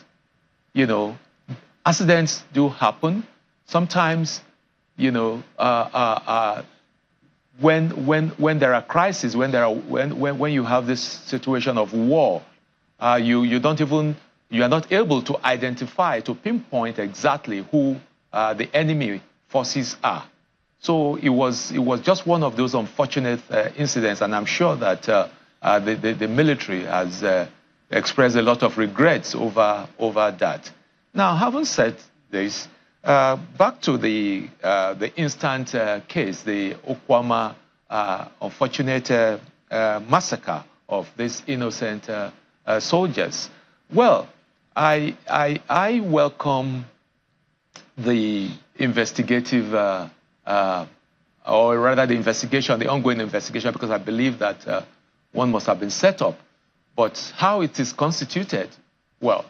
You know, accidents do happen. Sometimes, you know, when there are crises, when you have this situation of war, you are not able to identify, to pinpoint exactly who the enemy forces are. So it was just one of those unfortunate incidents, and I'm sure that the military has expressed a lot of regrets over that. Now, having said this, back to the instant case, the Okwama unfortunate massacre of these innocent soldiers. Well, I welcome the investigative, or rather the investigation, the ongoing investigation, because I believe that one must have been set up. But how it is constituted, well,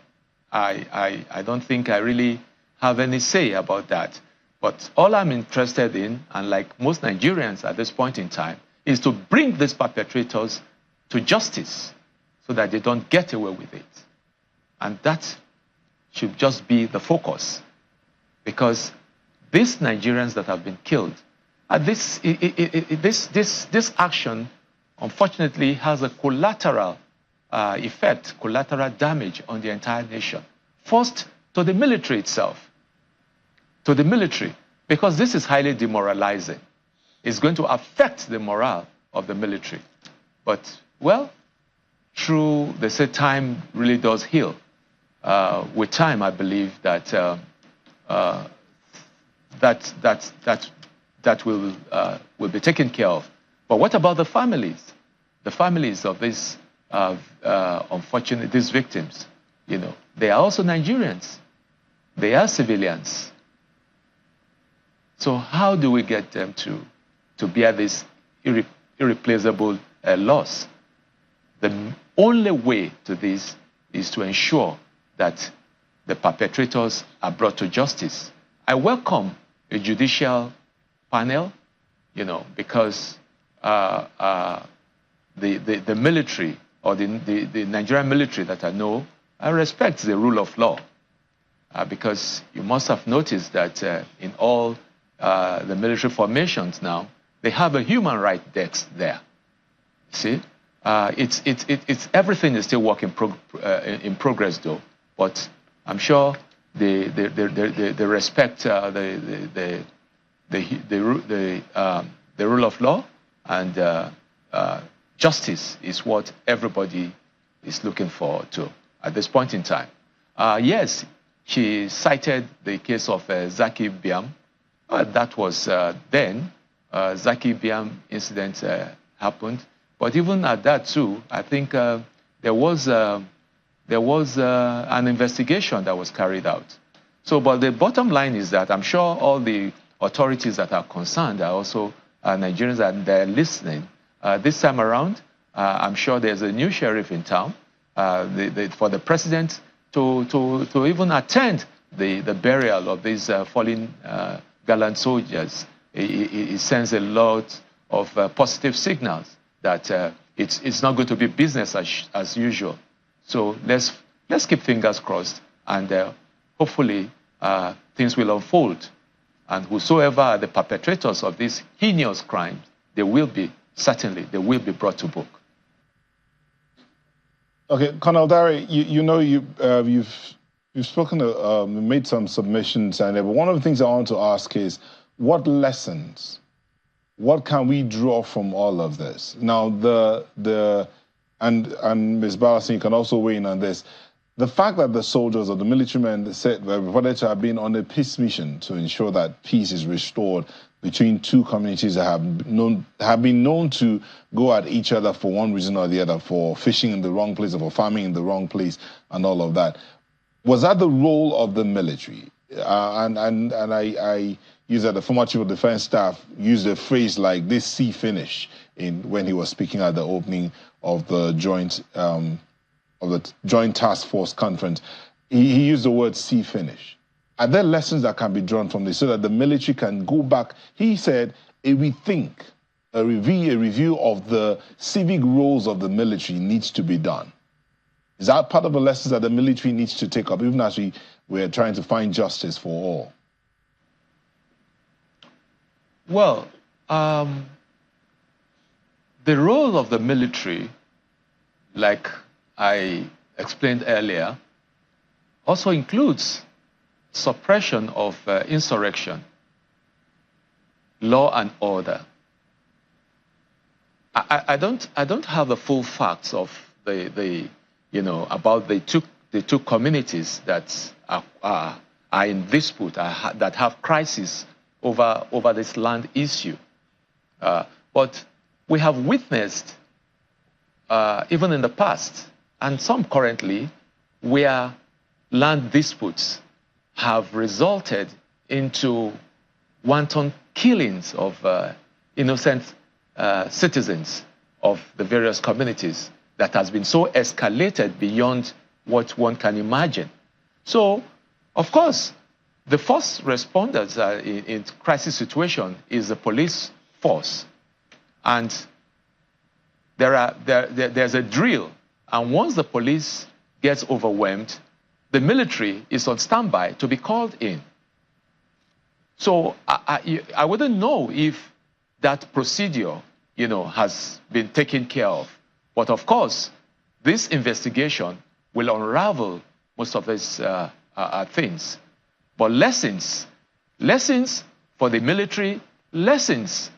I don't think I really have any say about that. But all I'm interested in, and like most Nigerians at this point in time, is to bring these perpetrators to justice, so that they don't get away with it. And that should just be the focus, because these Nigerians that have been killed, this action, unfortunately, has a collateral effect, collateral damage on the entire nation. First, to the military itself, to the military, because this is highly demoralizing. It's going to affect the morale of the military. But, well, true, they say time really does heal. With time, I believe that that will be taken care of. But what about the families? The families of these these victims, you know, they are also Nigerians. They are civilians. So how do we get them to bear this irreplaceable loss? The only way to this is to ensure that the perpetrators are brought to justice. I welcome a judicial panel, you know, because the military, or the Nigerian military that I know, I respect the rule of law, because you must have noticed that in all the military formations now, they have a human rights desk there. See, it's everything is still work in progress though, but I'm sure they respect the rule of law, and justice is what everybody is looking forward to at this point in time. Yes, she cited the case of Zaki Biam. That was then. Zaki Biam incident happened. But even at that too, I think there was an investigation that was carried out. So, but the bottom line is that I'm sure all the authorities that are concerned are also Nigerians, and they're listening. This time around, I'm sure there's a new sheriff in town. For the president to even attend the burial of these fallen gallant soldiers, it sends a lot of positive signals that it's not going to be business as usual. So let's keep fingers crossed, and hopefully things will unfold. And whosoever are the perpetrators of these heinous crimes, they will be brought to book. Okay, Colonel Dare, you've spoken, made some submissions, but one of the things I want to ask is, what lessons, what can we draw from all of this? Now, and Ms. Balasin, you can also weigh in on this. The fact that the soldiers or the military men said were reported to have been on a peace mission to ensure that peace is restored between two communities that have been known to go at each other for one reason or the other, for fishing in the wrong place or for farming in the wrong place and all of that. Was that the role of the military? And I use that the former chief of defense staff used a phrase like this "see finish" when he was speaking at the opening of the joint task force conference. He used the word "see finish." Are there lessons that can be drawn from this so that the military can go back? He said a rethink, a review of the civic roles of the military needs to be done. Is that part of the lessons that the military needs to take up, even as we're trying to find justice for all? Well, the role of the military, like I explained earlier, also includes suppression of insurrection, law and order. I don't have the full facts of about the two communities that are in dispute, that have crisis over this land issue. But we have witnessed, even in the past, and some currently, where land disputes have resulted into wanton killings of innocent citizens of the various communities that has been so escalated beyond what one can imagine. So, of course, the first responders in crisis situation is the police force. And there's a drill And once the police gets overwhelmed, the military is on standby to be called in. So I wouldn't know if that procedure, has been taken care of. But of course, this investigation will unravel most of these things. But lessons for the military, lessons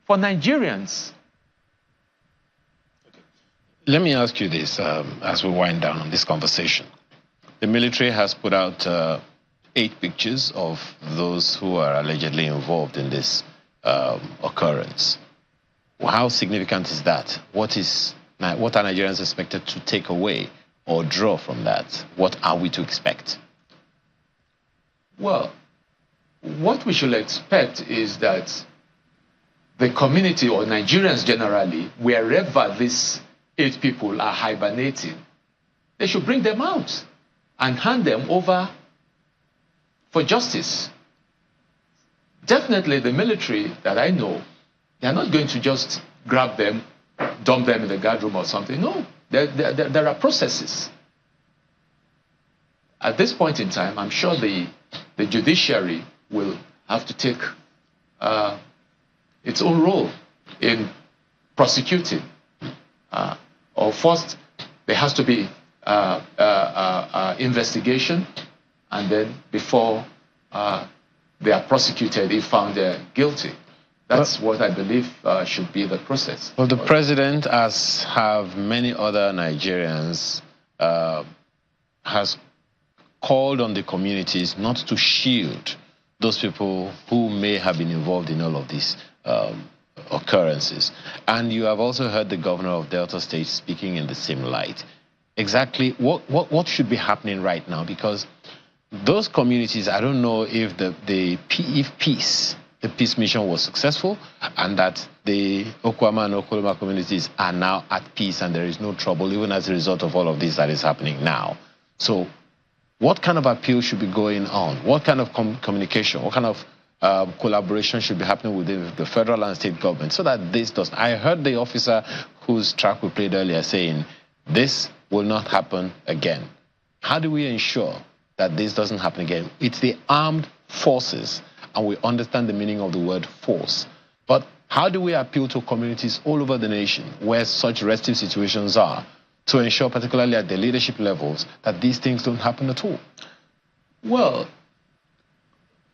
for Nigerians. Let me ask you this as we wind down on this conversation. The military has put out 8 pictures of those who are allegedly involved in this occurrence. How significant is that? What are Nigerians expected to take away or draw from that? What are we to expect? Well, what we should expect is that the community or Nigerians generally, wherever these 8 people are hibernating, they should bring them out and hand them over for justice. Definitely the military that I know, they are not going to just grab them, dump them in the guard room or something. No, there are processes. At this point in time, I'm sure the judiciary will have to take its own role in prosecuting. Or first, there has to be investigation, and then before they are prosecuted, if found guilty. That's what I believe should be the process. Well, the president, as have many other Nigerians, has called on the communities not to shield those people who may have been involved in all of these occurrences. And you have also heard the governor of Delta State speaking in the same light. Exactly what should be happening right now? Because those communities, I don't know if the peace mission was successful and that the Okwama and Okoloma communities are now at peace and there is no trouble even as a result of all of this that is happening now. So what kind of appeal should be going on? What kind of communication, what kind of collaboration should be happening within the federal and state government so that this doesn't... I heard the officer whose track we played earlier saying, this will not happen again. How do we ensure that this doesn't happen again? It's the armed forces, and we understand the meaning of the word force. But how do we appeal to communities all over the nation where such restive situations are to ensure, particularly at the leadership levels, that these things don't happen at all? Well,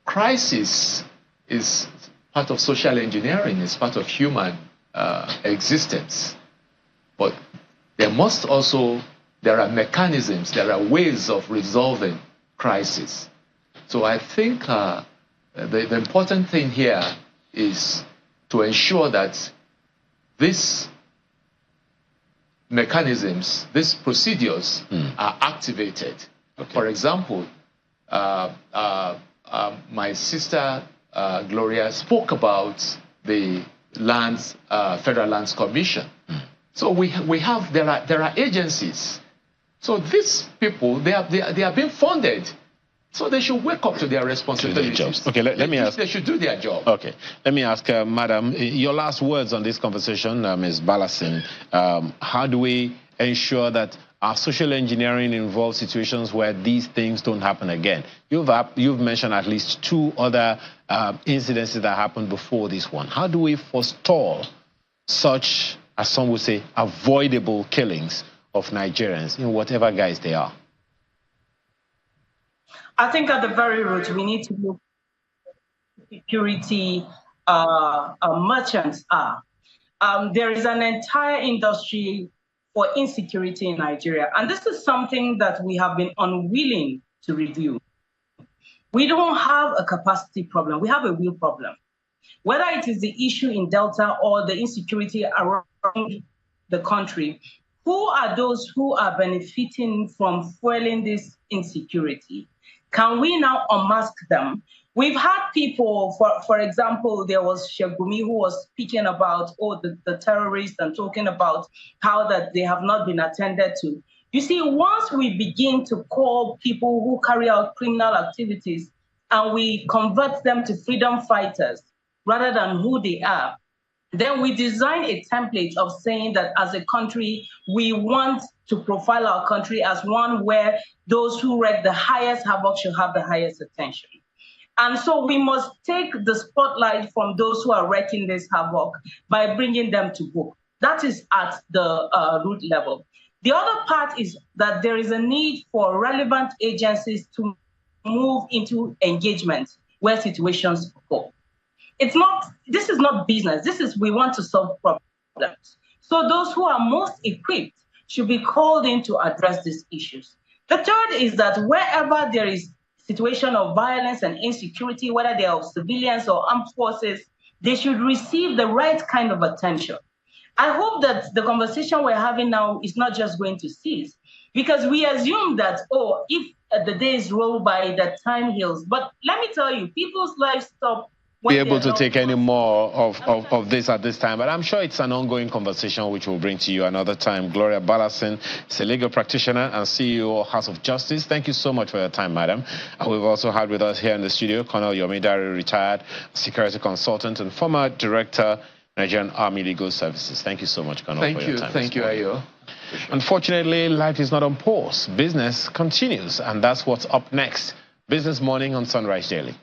crisis is part of social engineering, it's part of human existence. But there are mechanisms, there are ways of resolving crisis. So I think the important thing here is to ensure that these mechanisms, these procedures are activated. Okay. For example, my sister Gloria spoke about the Federal Lands Commission. So there are agencies. So these people, they are being funded. So they should wake up to their responsibilities. Okay, let me ask. They should do their job. Okay, let me ask, Madam, your last words on this conversation, Ms. Balasin. How do we ensure that our social engineering involves situations where these things don't happen again? You've mentioned at least 2 other incidences that happened before this one. How do we forestall such, as some would say, avoidable killings of Nigerians in whatever guise they are? I think at the very root, we need to look at security merchants are. There is an entire industry for insecurity in Nigeria, and this is something that we have been unwilling to review. We don't have a capacity problem, we have a real problem. Whether it is the issue in Delta or the insecurity around the country, who are those who are benefiting from fueling this insecurity? Can we now unmask them? We've had people, for example, there was Shegumi who was speaking about the terrorists and talking about how that they have not been attended to. You see, once we begin to call people who carry out criminal activities and we convert them to freedom fighters rather than who they are, Then we design a template of saying that as a country, we want to profile our country as one where those who wreak the highest havoc should have the highest attention. And so we must take the spotlight from those who are wreaking this havoc by bringing them to book. That is at the root level. The other part is that there is a need for relevant agencies to move into engagement where situations occur. This is not business. This is, we want to solve problems. So those who are most equipped should be called in to address these issues. The third is that wherever there is situation of violence and insecurity, whether they are civilians or armed forces, they should receive the right kind of attention. I hope that the conversation we're having now is not just going to cease, because we assume that, oh, if the days roll by, that time heals. But let me tell you, people's lives stop. Be able to take any more of this at this time, but I'm sure it's an ongoing conversation which we'll bring to you another time. Gloria Ballasin is a legal practitioner and CEO of House of Justice. Thank you so much for your time, madam. We've also had with us here in the studio Colonel Yomi Dari, retired security consultant and former director, Nigerian Army Legal Services. Thank you so much, Colonel, for your time. Thank you, Ayo. Unfortunately, life is not on pause. Business continues, and that's what's up next. Business Morning on Sunrise Daily.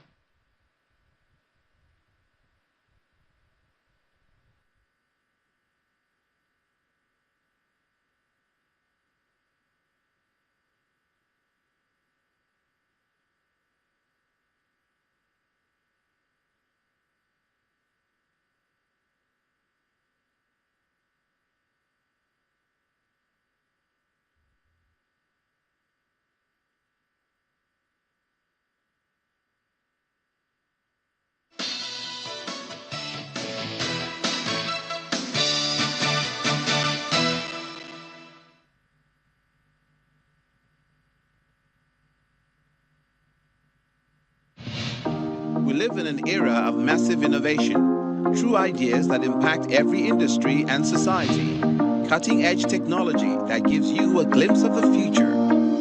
We live in an era of massive innovation, true ideas that impact every industry and society, cutting-edge technology that gives you a glimpse of the future,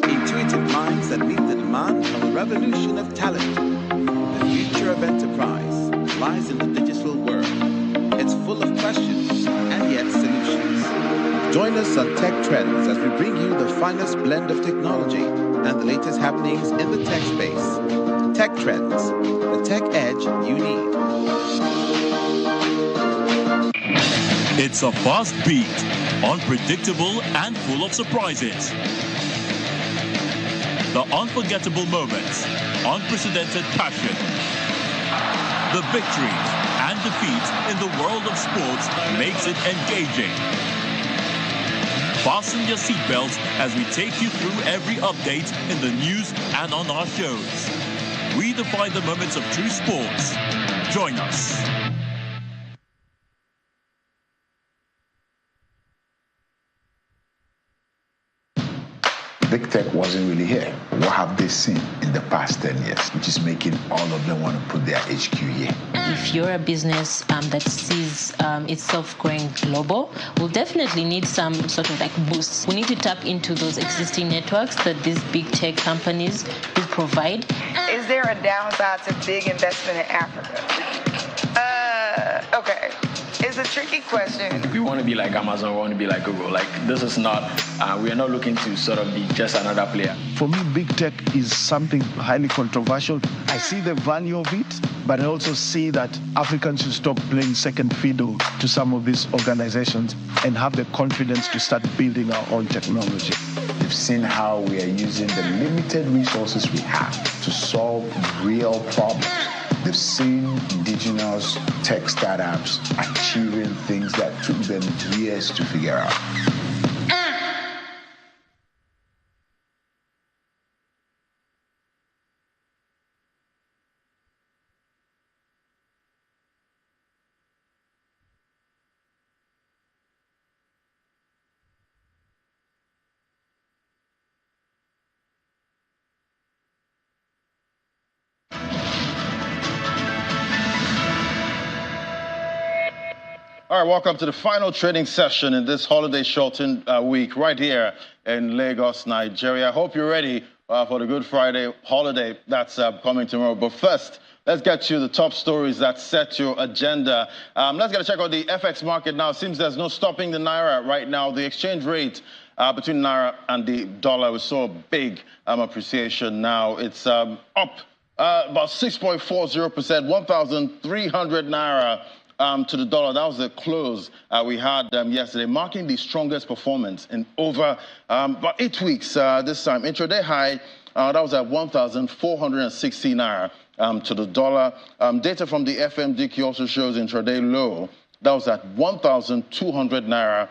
intuitive minds that meet the demand of a revolution of talent. The future of enterprise lies in the digital world. It's full of questions and yet solutions. Join us on Tech Trends as we bring you the finest blend of technology and the latest happenings in the tech space. Tech Trends, the tech edge you need. It's a fast beat, unpredictable and full of surprises. The unforgettable moments, unprecedented passion, the victories and defeats in the world of sports makes it engaging. Fasten your seatbelts as we take you through every update in the news and on our shows. Redefine the moments of true sports. Join us. Big tech wasn't really here. What have they seen in the past 10 years, which is making all of them want to put their HQ here? If you're a business that sees itself growing global, we'll definitely need some sort of like boosts. We need to tap into those existing networks that these big tech companies do provide. Is there a downside to big investment in Africa? Okay. It's a tricky question. We want to be like Amazon, we want to be like Google. Like, this is not, we are not looking to sort of be just another player. For me, big tech is something highly controversial. I see the value of it, but I also see that Africans should stop playing second fiddle to some of these organizations and have the confidence to start building our own technology. They've seen how we are using the limited resources we have to solve real problems. They've seen indigenous tech startups achieving things that took them years to figure out. All right, welcome to the final trading session in this holiday shortened week right here in Lagos, Nigeria. I hope you're ready for the Good Friday holiday that's coming tomorrow. But first, let's get to the top stories that set your agenda. Let's get a check on the FX market now. It seems there's no stopping the Naira right now. The exchange rate between Naira and the dollar, we saw a big appreciation now. It's up about 6.40%, 1,300 Naira to the dollar. That was the close we had yesterday, marking the strongest performance in over about 8 weeks this time. Intraday high, that was at 1,460 Naira to the dollar. Data from the FMDQ also shows intraday low. That was at 1,200 Naira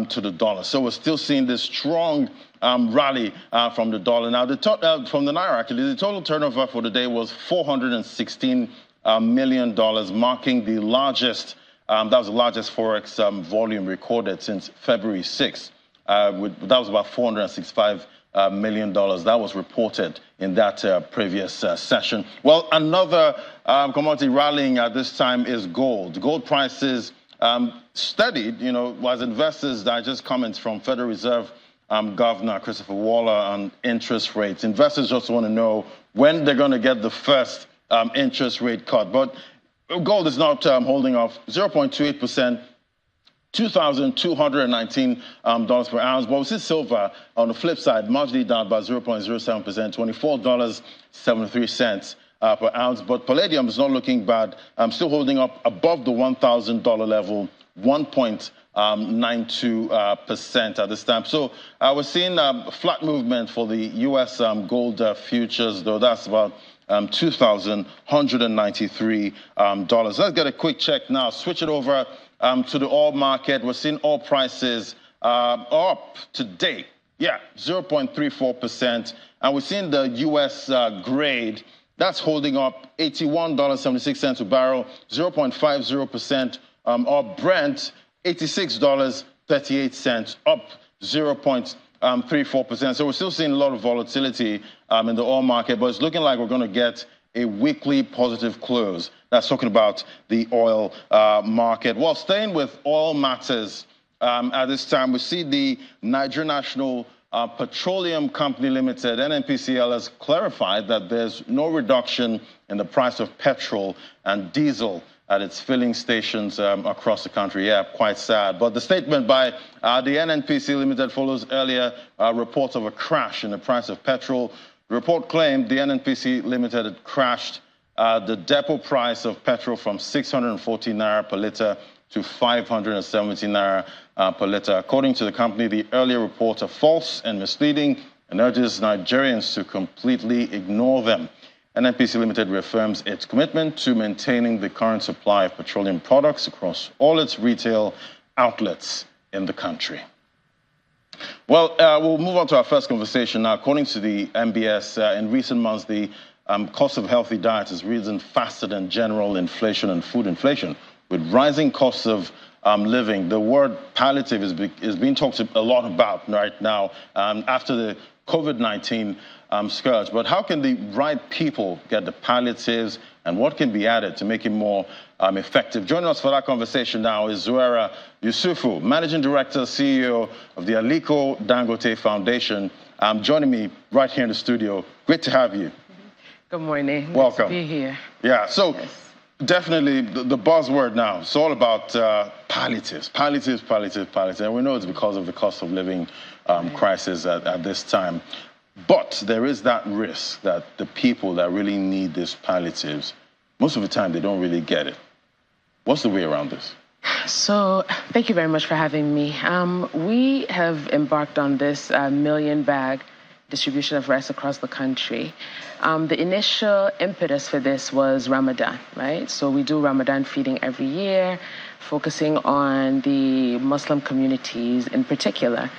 to the dollar. So we're still seeing this strong rally from the dollar. Now, from the Naira, actually, the total turnover for the day was $416 million, marking the largest, that was the largest Forex volume recorded since February 6th. That was about $465 million. That was reported in that previous session. Well, another commodity rallying at this time is gold. Gold prices steadied, as investors digest comments from Federal Reserve Governor Christopher Waller on interest rates. Investors just want to know when they're going to get the first interest rate cut. But gold is not holding off, 0.28%, $2,219 per ounce. But we see silver on the flip side, marginally down by 0.07%, $24.73 per ounce. But palladium is not looking bad, still holding up above the $1,000 level, 1.92% at this time. So we're seeing a flat movement for the U.S. gold futures, though that's about $2,193. Let's get a quick check now. Switch it over to the oil market. We're seeing oil prices up today. 0.34%. And we're seeing the U.S. grade. That's holding up $81.76 a barrel, 0.50%. Or Brent, $86.38, up 0.34%. So we're still seeing a lot of volatility in the oil market, but it's looking like we're going to get a weekly positive close. That's talking about the oil market. Well, staying with oil matters at this time, we see the Nigerian National Petroleum Company Limited, NNPCL, has clarified that there's no reduction in the price of petrol and diesel at its filling stations across the country. Quite sad. But the statement by the NNPC Limited follows earlier reports of a crash in the price of petrol. The report claimed the NNPC Limited had crashed the depot price of petrol from 640 Naira per litre to 570 Naira per litre. According to the company, the earlier reports are false and misleading and urges Nigerians to completely ignore them. NNPC Limited reaffirms its commitment to maintaining the current supply of petroleum products across all its retail outlets in the country. Well, we'll move on to our first conversation now. According to the MBS, in recent months, the cost of healthy diet has risen faster than general inflation and food inflation. With rising costs of living, the word palliative is being talked a lot about right now after the COVID-19 scourge. But how can the right people get the palliatives, and what can be added to make it more effective? Joining us for that conversation now is Zuwaira Yusufu, Managing Director, CEO of the Aliko Dangote Foundation. Joining me right here in the studio. Great to have you. Good morning. Welcome. Good to be here. So definitely the buzzword now. It's all about palliatives. And we know it's because of the cost of living crisis at this time. But there is that risk that the people that really need these palliatives, most of the time they don't really get it. What's the way around this? So thank you very much for having me. We have embarked on this million bag distribution of rice across the country. The initial impetus for this was Ramadan, right? So we do Ramadan feeding every year, focusing on the Muslim communities in particular.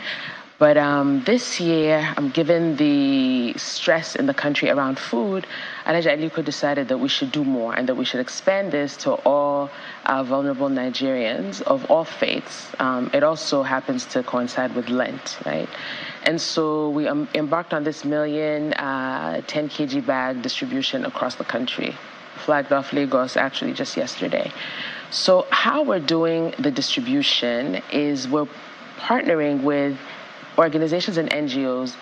But this year, given the stress in the country around food, Aliko decided that we should do more and that we should expand this to all vulnerable Nigerians of all faiths. It also happens to coincide with Lent, right? And so we embarked on this 10 kg bag distribution across the country, flagged off Lagos actually just yesterday. So how we're doing the distribution is we're partnering with organizations and NGOs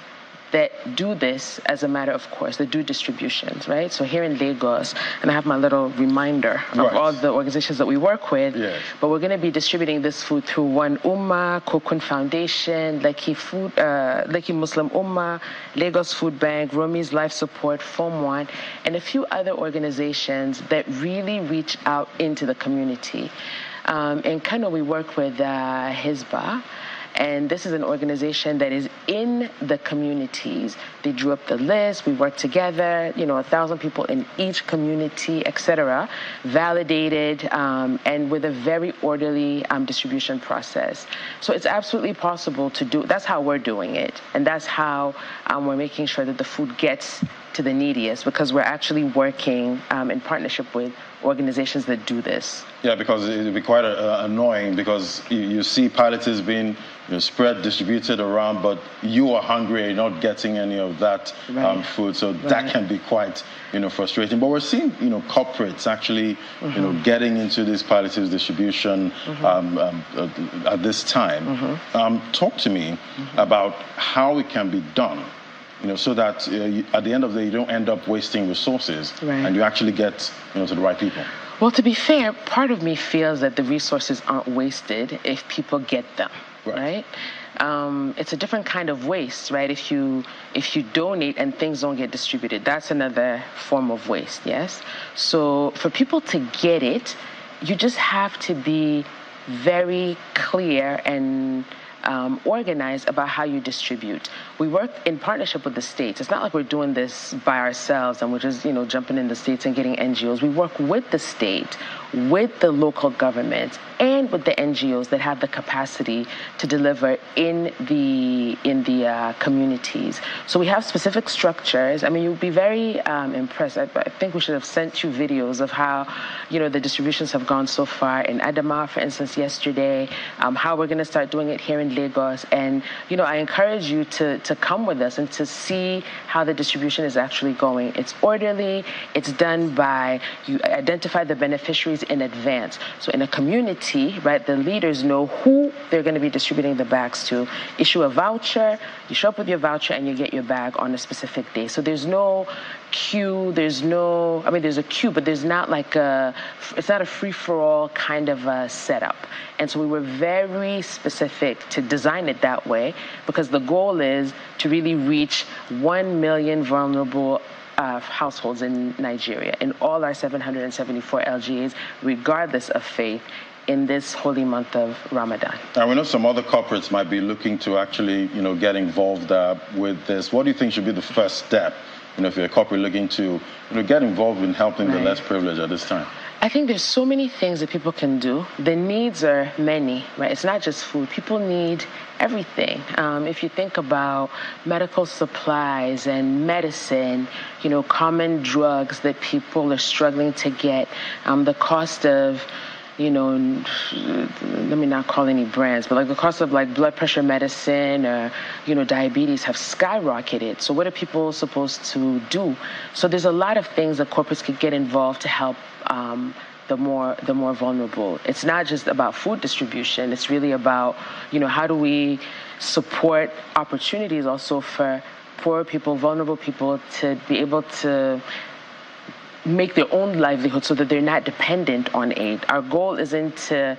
that do this as a matter of course, that do distributions, right? So here in Lagos, and I have my little reminder of all the organizations that we work with, but we're going to be distributing this food through One Ummah, Kokun Foundation, Lekki Muslim Ummah, Lagos Food Bank, Romi's Life Support, Form One, and a few other organizations that really reach out into the community. In Kano, we work with Hizbah. And this is an organization that is in the communities. They drew up the list. We worked together, 1,000 people in each community, etc., validated, and with a very orderly distribution process. So it's absolutely possible to do. That's how we're doing it. And that's how we're making sure that the food gets to the neediest, because we're actually working in partnership with organizations that do this. Yeah, because it would be quite annoying, because you see palliatives being spread, distributed around, but you are hungry and you're not getting any of that food. So that can be quite frustrating. But we're seeing corporates actually getting into this palliatives distribution at this time. Talk to me about how it can be done. So that at the end of the day, you don't end up wasting resources and you actually get to the right people. Well, to be fair, part of me feels that the resources aren't wasted if people get them, right? It's a different kind of waste, right? If you donate and things don't get distributed, that's another form of waste, yes? So for people to get it, you just have to be very clear and organized about how you distribute. We work in partnership with the states. It's not like we're doing this by ourselves and we're just, jumping in the states and getting NGOs. We work with the state, with the local government, and with the NGOs that have the capacity to deliver in the communities. So we have specific structures. I mean, you'll be very impressed. I think we should have sent you videos of how, the distributions have gone so far in Adama, for instance, yesterday, how we're going to start doing it here in Lagos. And, I encourage you to come with us and to see how the distribution is actually going. It's orderly. It's done by, you identify the beneficiaries in advance. So in a community, right, the leaders know who they're going to be distributing the bags to. Issue a voucher, you show up with your voucher and you get your bag on a specific day. So there's no queue, there's a queue, but there's not it's not a free-for-all kind of setup. And so we were very specific to design it that way, because the goal is to really reach 1 million vulnerable households in Nigeria, in all our 774 LGAs, regardless of faith, in this holy month of Ramadan. And we know some other corporates might be looking to actually, get involved with this. What do you think should be the first step, if you're a corporate looking to, get involved in helping the less privileged at this time? I think there's so many things that people can do. The needs are many, right? It's not just food. People need everything. If you think about medical supplies and medicine, common drugs that people are struggling to get, the cost of, let me not call any brands, but the cost of blood pressure medicine or, diabetes have skyrocketed. So what are people supposed to do? So there's a lot of things that corporates could get involved to help the more vulnerable. It's not just about food distribution. It's really about, how do we support opportunities also for poor people, vulnerable people to be able to make their own livelihood so that they're not dependent on aid. Our goal isn't to,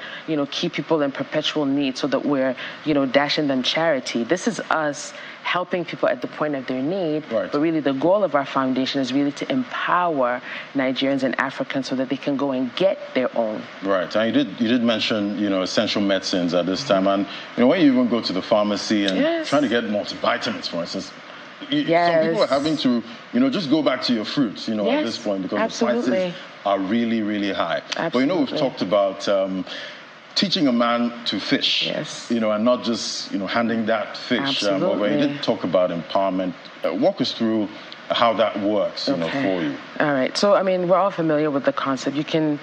keep people in perpetual need so that we're, dashing them charity. This is us helping people at the point of their need, but really the goal of our foundation is really to empower Nigerians and Africans so that they can go and get their own. Right, and you did mention, essential medicines at this time, and when you even go to the pharmacy and trying to get multivitamins, for instance, some people are having to, just go back to your fruits, at this point, because the prices are really, really high. But, we've talked about teaching a man to fish, and not just, handing that fish over. You did talk about empowerment. Walk us through how that works, for you. All right. So, we're all familiar with the concept. You can,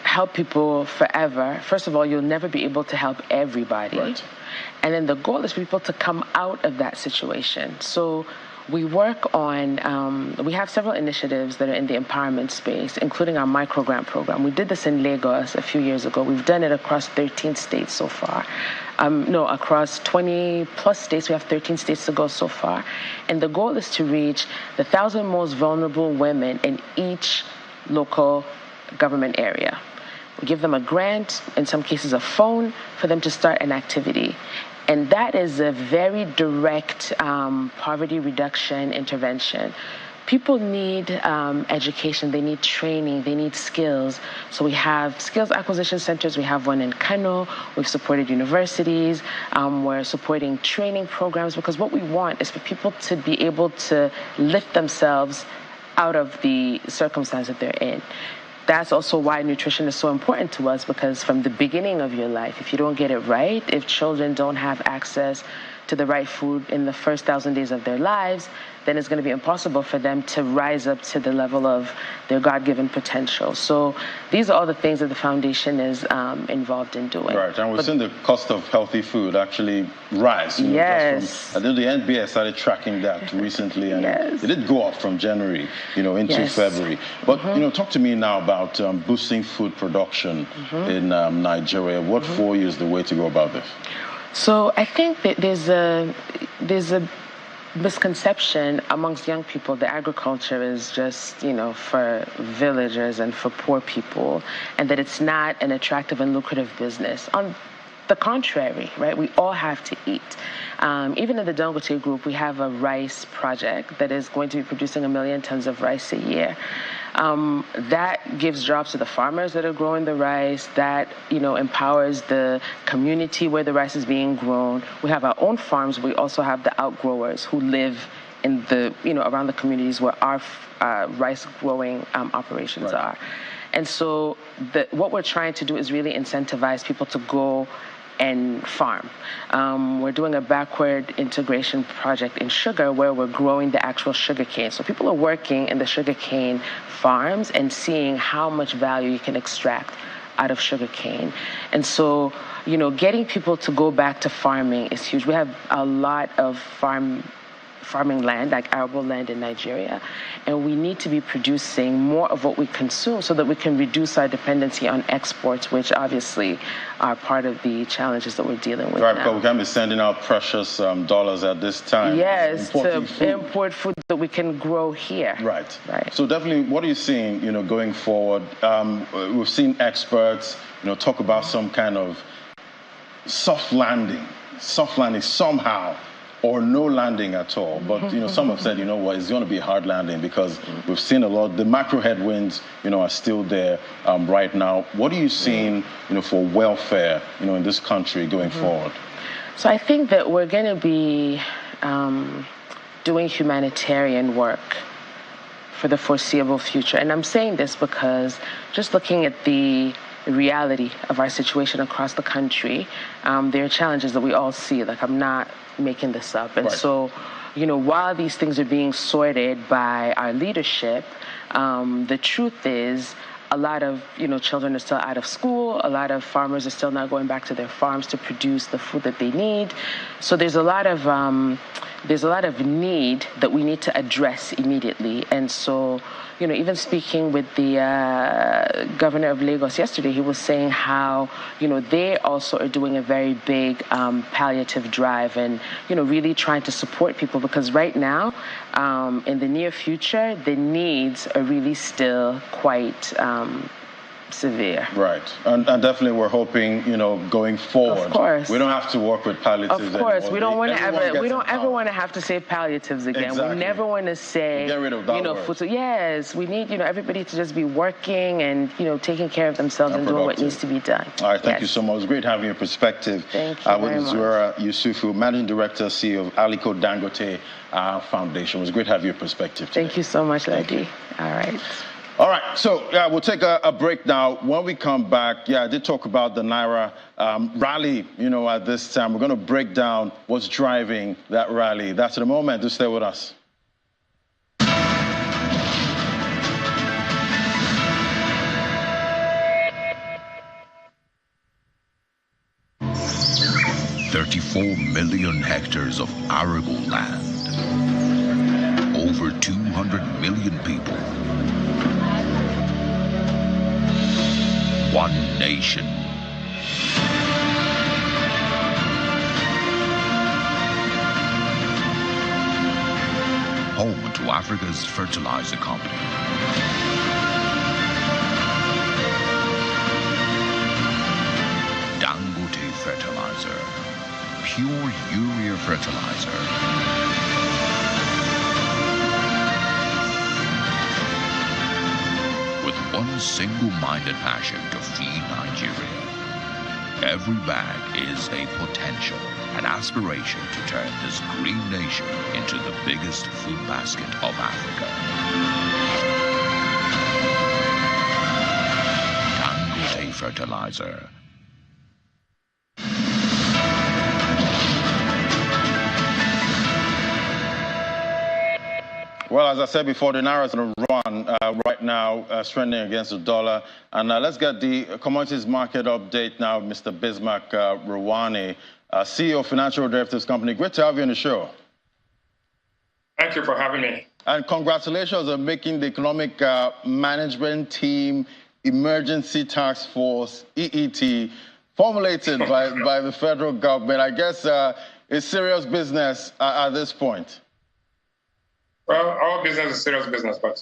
help people forever. First of all, you'll never be able to help everybody. Right. And then the goal is for people to come out of that situation. So we work on, we have several initiatives that are in the empowerment space, including our microgrant program. We did this in Lagos a few years ago. We've done it across 13 states so far. across 20 plus states. We have 13 states to go so far. And the goal is to reach the 1,000 most vulnerable women in each local government area. We give them a grant, in some cases a phone, for them to start an activity. And that is a very direct poverty reduction intervention. People need education, they need training, they need skills. So we have skills acquisition centers. We have one in Kano. We've supported universities. We're supporting training programs, because what we want is for people to be able to lift themselves out of the circumstance that they're in. That's also why nutrition is so important to us, because from the beginning of your life, if you don't get it right, if children don't have access to the right food in the first 1,000 days of their lives, then it's going to be impossible for them to rise up to the level of their God-given potential. So these are all the things that the foundation is involved in doing. Right, and we've seen the cost of healthy food actually rise. Yes. I think the NBA started tracking that recently, and it did go up from January, into February. But, talk to me now about boosting food production in Nigeria. What for you is the way to go about this? So I think that there's a misconception amongst young people that agriculture is just, for villagers and for poor people, and that it's not an attractive and lucrative business. On the contrary, right? We all have to eat. Even in the Dangote Group, we have a rice project that is going to be producing 1 million tons of rice a year. That gives jobs to the farmers that are growing the rice, that, empowers the community where the rice is being grown. We have our own farms. We also have the outgrowers who live in the, around the communities where our rice growing operations are. And so what we're trying to do is really incentivize people to go and farm. We're doing a backward integration project in sugar where we're growing the actual sugar cane. So people are working in the sugar cane farms and seeing how much value you can extract out of sugar cane. And so, getting people to go back to farming is huge. We have a lot of farming land, like arable land in Nigeria, and we need to be producing more of what we consume so that we can reduce our dependency on exports, which obviously are part of the challenges that we're dealing with now. Because we can't be sending out precious dollars at this time. Yes, import food that we can grow here. Right. So definitely, what are you seeing, going forward? We've seen experts, talk about some kind of soft landing somehow, or no landing at all. But, some have said, it's going to be a hard landing because we've seen a lot. The macro headwinds, are still there right now. What are you seeing, for welfare, in this country going forward? So I think that we're going to be doing humanitarian work for the foreseeable future. And I'm saying this because just looking at the reality of our situation across the country, there are challenges that we all see. Like, I'm not making this up. And so, while these things are being sorted by our leadership, the truth is a lot of, children are still out of school. A lot of farmers are still not going back to their farms to produce the food that they need. So there's a lot of need that we need to address immediately. And so, even speaking with the governor of Lagos yesterday, he was saying how, they also are doing a very big palliative drive and, really trying to support people, because right now, in the near future, the needs are really still quite severe. Right. And definitely we're hoping, going forward. Of course. We don't have to work with palliatives. Of course. We don't ever want to have to say palliatives again. Exactly. We never want to say, get rid of that word. Food. So yes, we need, everybody to just be working and, taking care of themselves and doing what needs to be done. All right. Thank you so much. It was great having your perspective. Thank you with Zura Yusufu, Managing Director, CEO of Aliko Dangote Foundation. It was great having your perspective today. Thank you so much, Lady. All right. All right, so we'll take a break now. When we come back, I did talk about the Naira rally, at this time. We're going to break down what's driving that rally. That's the moment. Just stay with us. $34 million hectares of arable land. Over 200 million people. One nation. Africa's fertilizer company. Dangote Fertilizer. Pure urea fertilizer. With one single-minded passion to feed Nigeria. Every bag is a potential, an aspiration to turn this green nation into the biggest food basket of Africa. Dangote Fertilizer. Well, as I said before, the Naira is on a run right now, strengthening against the dollar. And let's get the commodities market update now, Mr. Bismark Rewane, CEO of Financial Derivatives Company. Great to have you on the show. Thank you for having me. And congratulations on making the Economic Management Team Emergency Task Force, EET, formulated by the federal government. I guess it's serious business at this point. Well, our business is serious business, but,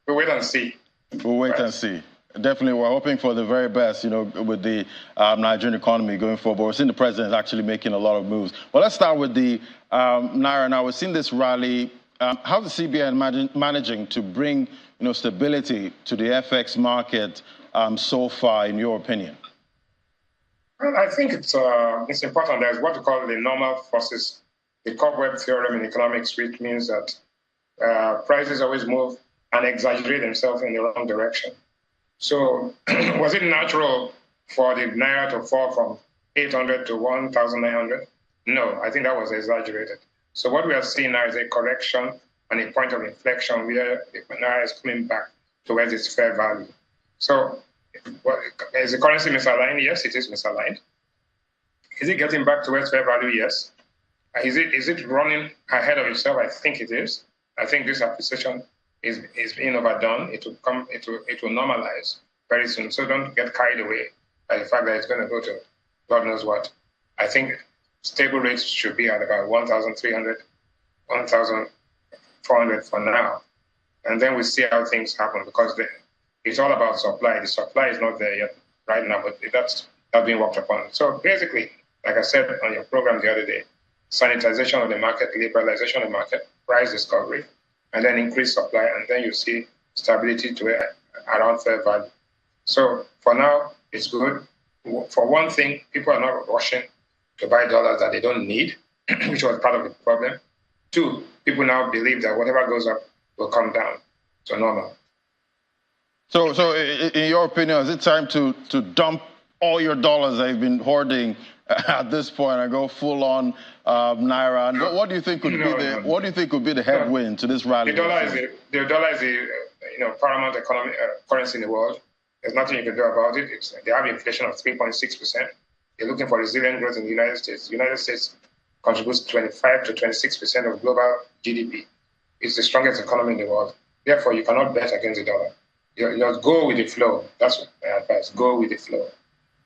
we'll wait and see. We'll wait and see. Definitely, we're hoping for the very best, with the Nigerian economy going forward. But we're seeing the president actually making a lot of moves. Well, let's start with the Naira now. We've seen this rally. How's the CBN managing to bring, stability to the FX market so far, in your opinion? Well, I think it's important. There's what we call the normal forces, the cobweb theorem in economics, which means that prices always move and exaggerate themselves in the wrong direction. So was it natural for the Naira to fall from 800 to 1,900? No, I think that was exaggerated. So what we are seeing now is a correction and a point of inflection where the Naira is coming back towards its fair value. So is the currency misaligned? Yes, it is misaligned. Is it getting back towards fair value? Yes. Is it running ahead of itself? I think it is. I think this appreciation is being overdone. It will normalize very soon. So don't get carried away by the fact that it's going to go to God knows what. I think stable rates should be at about 1,300, 1,400 for now. And then we see how things happen, because it's all about supply. The supply is not there yet right now, but that's being worked upon. So basically, like I said on your program the other day, sanitization of the market, liberalization of the market, price discovery, and then increased supply, and then you see stability to around fair value. So for now, it's good. For one thing, people are not rushing to buy dollars that they don't need, which was part of the problem. Two, people now believe that whatever goes up will come down to normal. So in your opinion, is it time to dump all your dollars that you've been hoarding at this point and go full on Naira? And what do you think could be the headwind to this rally? The dollar is the paramount currency in the world. There's nothing you can do about it. They have inflation of 3.6%. They're looking for resilient growth in the United States. The United States contributes 25 to 26% of global GDP. It's the strongest economy in the world. Therefore, you cannot bet against the dollar. You just go with the flow. That's my advice. Go with the flow.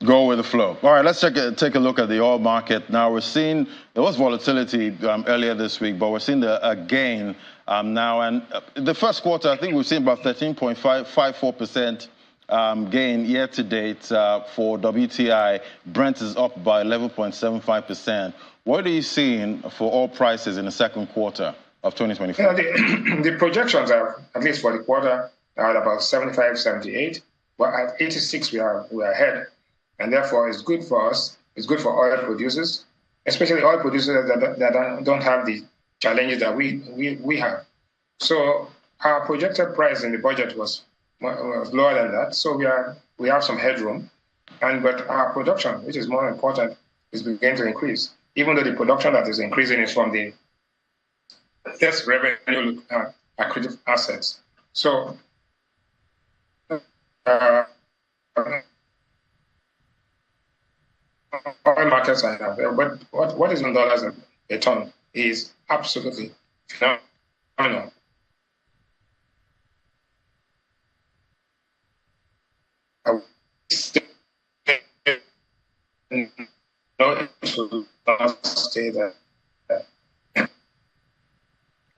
Go with the flow. All right, let's take a look at the oil market. Now, we're seeing, there was volatility earlier this week, but we're seeing a gain now. And the first quarter, I think we've seen about 13.54% gain year to date for WTI. Brent is up by 11.75%. What are you seeing for oil prices in the second quarter of 2024? The projections are, at least for the quarter, are at about 75, 78. But at 86, we are ahead. And therefore, it's good for us. It's good for oil producers, especially oil producers that don't have the challenges that we have. So our projected price in the budget was lower than that. So we have some headroom. But our production, which is more important, is beginning to increase. Even though the production that is increasing is from the less revenue accretive assets. So oil markets are there, but what is in dollars a ton is absolutely phenomenal. Stay there.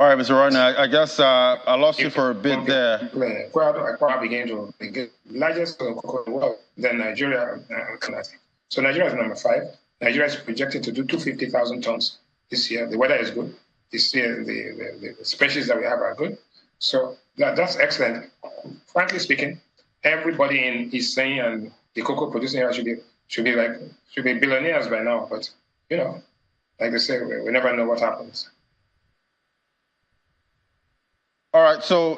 All right, Mr. Rewane, I guess I lost you for a bit there. Accra began to be the largest cocoa in the world, then Nigeria. So Nigeria is number 5. Nigeria is projected to do 250,000 tons this year. The weather is good. This year, the species that we have are good. So that's excellent. Frankly speaking, everybody is saying, and the cocoa producing area should be billionaires by now. But like they say, we never know what happens. All right, so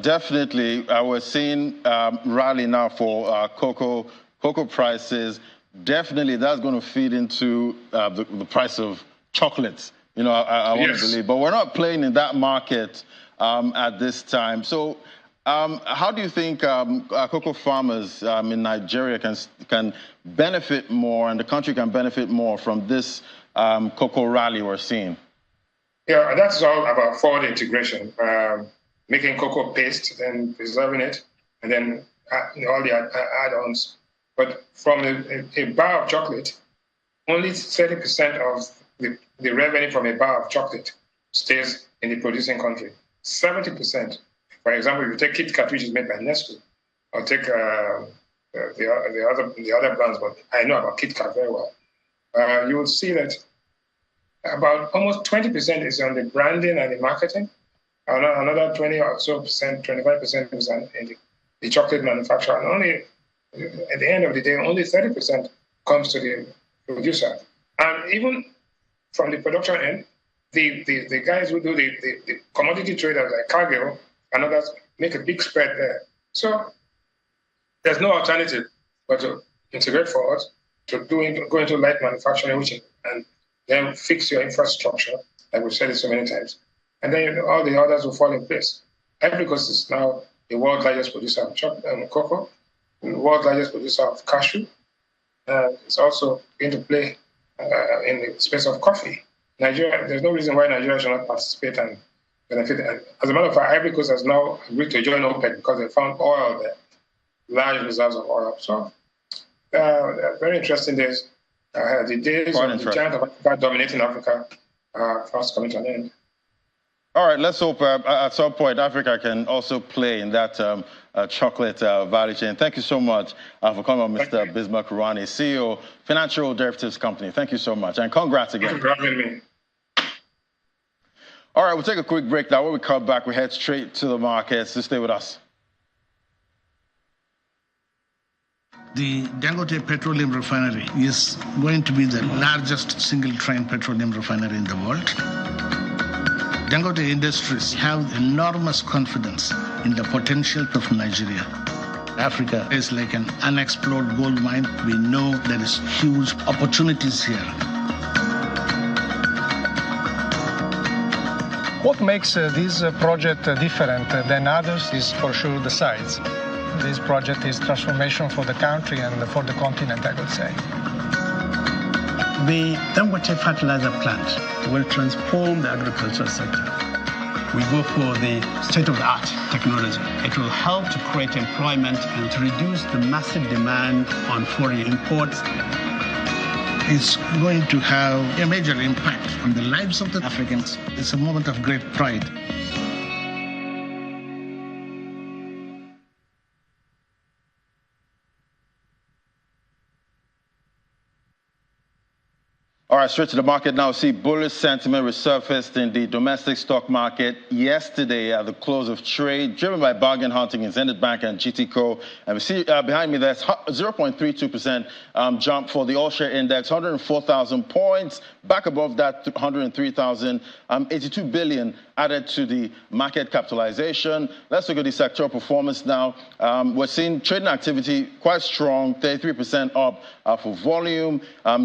definitely we're seeing rally now for cocoa prices. Definitely, that's going to feed into the price of chocolates. I want to believe, but we're not playing in that market at this time. So, how do you think cocoa farmers in Nigeria can benefit more, and the country can benefit more from this cocoa rally we're seeing? Yeah, that's all about forward integration, making cocoa paste, then preserving it, and then all the add-ons. But from a bar of chocolate, only 30% of the revenue from a bar of chocolate stays in the producing country. 70%. For example, if you take Kit Kat, which is made by Nestle, or take the other brands, but I know about Kit Kat very well, you will see that about almost 20% is on the branding and the marketing. Another 20 or so percent, 25% is in the chocolate manufacturer. And only at the end of the day, only 30% comes to the producer. And even from the production end, the guys who do the commodity traders like Cargill and others make a big spread there. So there's no alternative but to integrate forward, to go into light manufacturing, and then fix your infrastructure, like we've said it so many times. And then all the others will fall in place. Ivory Coast is now the world's largest producer of cocoa, the world's largest producer of cashew. It's also going to play in the space of coffee. Nigeria, there's no reason why Nigeria should not participate and benefit. As a matter of fact, Ivory Coast has now agreed to join OPEC because they found oil there, large reserves of oil. So very interesting days. The days of the giant of Africa dominating Africa are fast coming to an end. All right, let's hope at some point Africa can also play in that chocolate value chain. Thank you so much for coming on, Mr. Bismark Rewane, CEO, Financial Derivatives Company. Thank you so much, and congrats again. Thank you for having me. All right, we'll take a quick break now. When we come back, we head straight to the markets. So stay with us. The Dangote Petroleum Refinery is going to be the largest single-train petroleum refinery in the world. Dangote Industries have enormous confidence in the potential of Nigeria. Africa is like an unexplored gold mine. We know there is huge opportunities here. What makes this project different than others is for sure the size. This project is transformation for the country and for the continent, I would say. The Dangote fertilizer plant will transform the agricultural sector. We go for the state-of-the-art technology. It will help to create employment and to reduce the massive demand on foreign imports. It's going to have a major impact on the lives of the Africans. It's a moment of great pride. All right, straight to the market now. See, bullish sentiment resurfaced in the domestic stock market yesterday at the close of trade, driven by bargain hunting in Zenith Bank and GTCO. And we see behind me there's 0.32% jump for the all-share index, 104,000 points, back above that 103,000, 82 billion added to the market capitalization. Let's look at the sectoral performance now. We're seeing trading activity quite strong, 33% up for volume.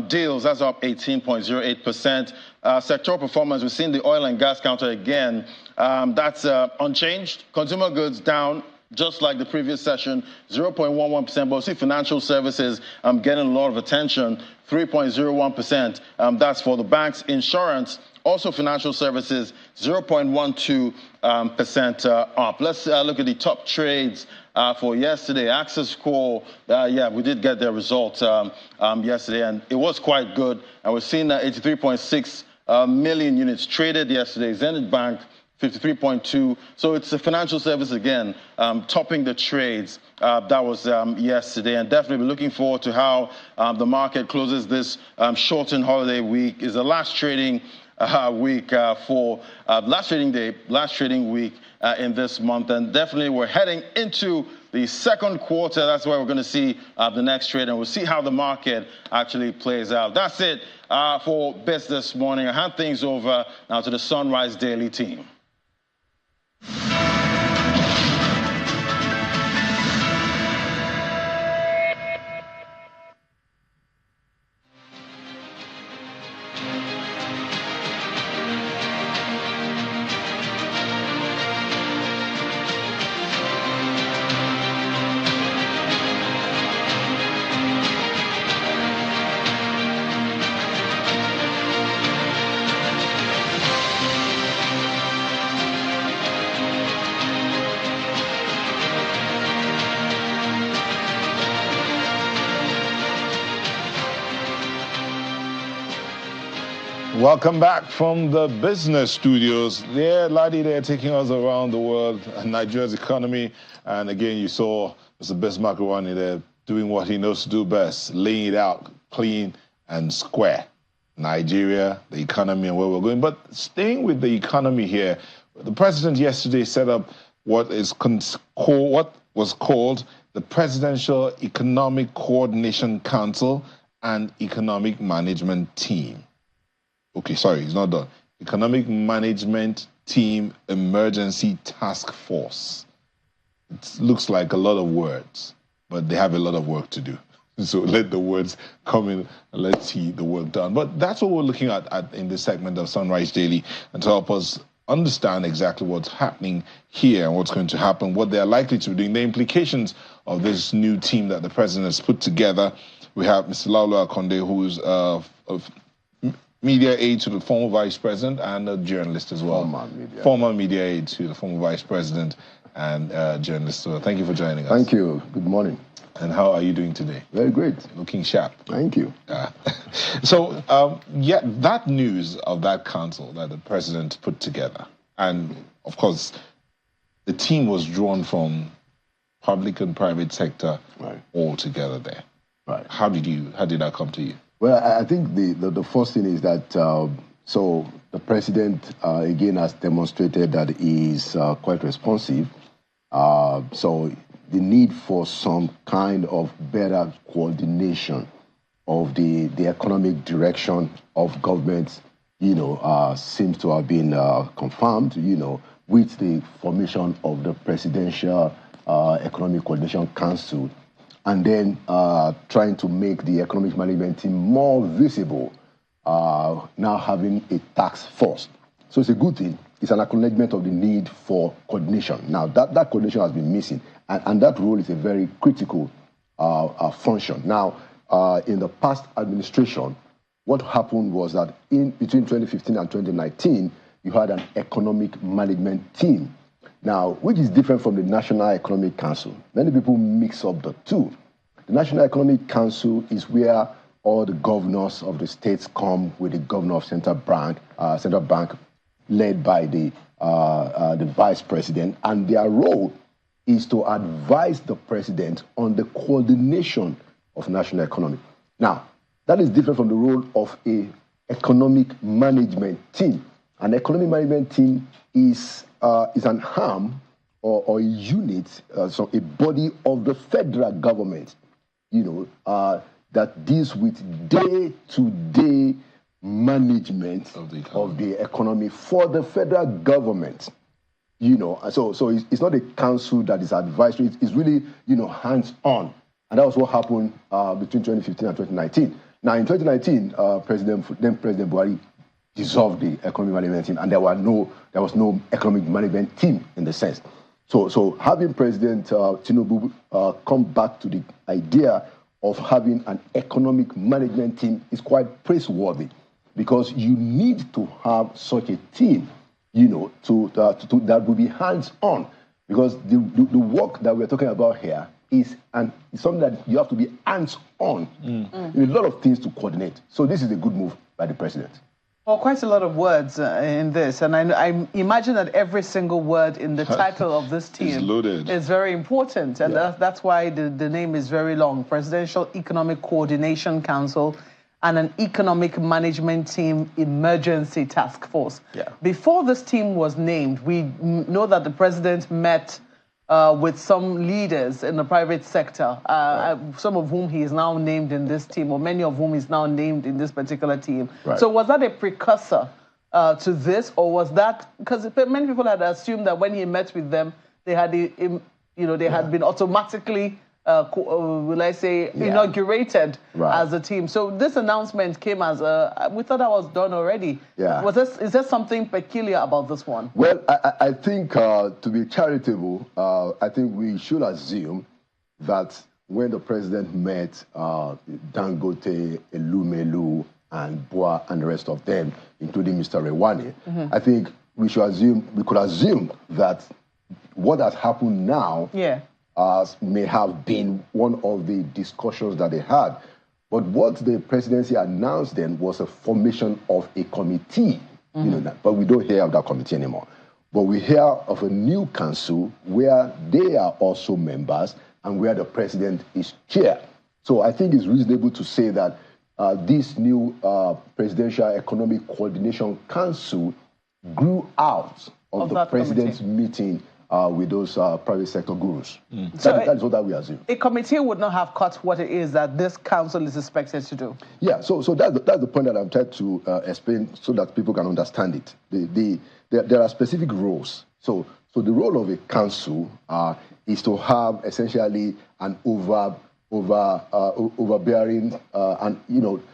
Deals, that's up 18.08%. Sectoral performance, we've seen the oil and gas counter again. That's unchanged. Consumer goods down, just like the previous session, 0.11%. But we see financial services getting a lot of attention, 3.01%. That's for the banks. Insurance, also financial services, 0.12% up. Let's look at the top trades for yesterday. Access Core, we did get their results yesterday, and it was quite good. And we're seeing 83.6 million units traded yesterday. Zenith Bank, 53.2. So it's the financial service again, topping the trades. That was yesterday, and definitely looking forward to how the market closes this shortened holiday week. Is the last trading week for last trading week in this month, and definitely we're heading into the second quarter. That's where we're going to see the next trade, and we'll see how the market actually plays out. That's it for Biz this morning. I hand things over now to the Sunrise Daily team. Welcome back from the business studios. There, Ladi, they're taking us around the world and Nigeria's economy. And again, you saw Mr. Bismark Rewane there doing what he knows to do best, laying it out clean and square. Nigeria, the economy, and where we're going. But staying with the economy here, the president yesterday set up what was called the Presidential Economic Coordination Council and Economic Management Team. Okay, sorry, it's not done. Economic Management Team Emergency Task Force. It looks like a lot of words, but they have a lot of work to do. So let the words come in and let's see the work done. But that's what we're looking at in this segment of Sunrise Daily, and to help us understand exactly what's happening here and what's going to happen, what they're likely to be doing, the implications of this new team that the president has put together. We have Mr. Laulu Akonde, who's of media aide to the former vice president and a journalist as well. Former media aide to the former vice president and journalist. So thank you for joining us. Thank you. Good morning. And how are you doing today? Very great. Looking sharp. Thank you. So, that news of that council that the president put together, and of course, the team was drawn from public and private sector all together there. Right. How did that come to you? Well, I think the first thing is that, so the president, again, has demonstrated that he is quite responsive. So the need for some kind of better coordination of the economic direction of government, seems to have been confirmed, with the formation of the Presidential Economic Coordination Council, and then trying to make the economic management team more visible, now having a task force. So it's a good thing. It's an acknowledgement of the need for coordination. Now, that coordination has been missing, and that role is a very critical function. Now, in the past administration, what happened was that between 2015 and 2019, you had an economic management team. Now, which is different from the National Economic Council. Many people mix up the two. The National Economic Council is where all the governors of the states come with the governor of central bank, led by the vice president, and their role is to advise the president on the coordination of national economy. Now, that is different from the role of an economic management team. An economic management team is an arm or a unit, so a body of the federal government, that deals with day-to-day management of the economy for the federal government. So it's not a council that is advisory. It's really, hands-on. And that was what happened between 2015 and 2019. Now, in 2019, then President Buhari dissolved the economic management team, and there was no economic management team in the sense. So having President Tinubu come back to the idea of having an economic management team is quite praiseworthy, because you need to have such a team, that will be hands-on, because the work that we're talking about here is something that you have to be hands-on. A lot of things to coordinate. So this is a good move by the president. Well, quite a lot of words in this, and I imagine that every single word in the title of this team is very important, and that's why the name is very long. Presidential Economic Coordination Council and an Economic Management Team Emergency Task Force. Before this team was named, we know that the president met with some leaders in the private sector, some of whom he is now named in this team, or many of whom is now named in this particular team. So was that a precursor to this, or was that, because many people had assumed that when he met with them, they had, they had been automatically, will I say, inaugurated as a team. So this announcement came as we thought that was done already. Is there something peculiar about this one? Well, I think to be charitable, I think we should assume that when the president met Dangote, Elumelu, and Boa, and the rest of them, including Mr. Rewane, I think we could assume that what has happened now may have been one of the discussions that they had. But what the presidency announced then was a formation of a committee, but we don't hear of that committee anymore. But we hear of a new council where they are also members and where the president is chair. So I think it's reasonable to say that this new Presidential Economic Coordination Council grew out of the president's meeting with those private sector gurus. So that's what we assume. A committee would not have caught what it is that this council is expected to do. Yeah, so that's the point that I'm trying to explain so that people can understand it. There are specific roles. So the role of a council is to have essentially an overbearing and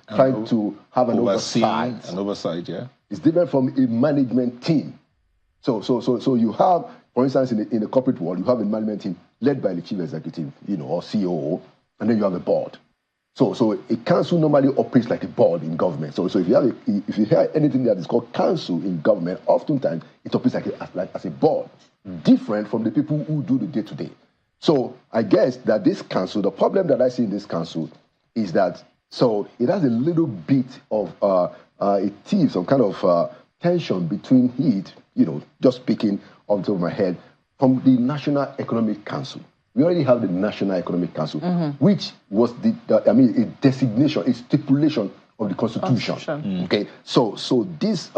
trying to have an oversight. An oversight, yeah. It's different from a management team. So you have, for instance, in the corporate world, you have a management team led by the chief executive, or COO, and then you have a board. So a council normally operates like a board in government. So if you hear anything that is called council in government, oftentimes it operates as a board, different from the people who do the day-to-day. So I guess that this council, the problem that I see in this council is that, so it has a little bit of some kind of tension between it, just speaking off the top of my head, from the National Economic Council. We already have the National Economic Council, which was a designation, a stipulation of the Constitution. Okay, so this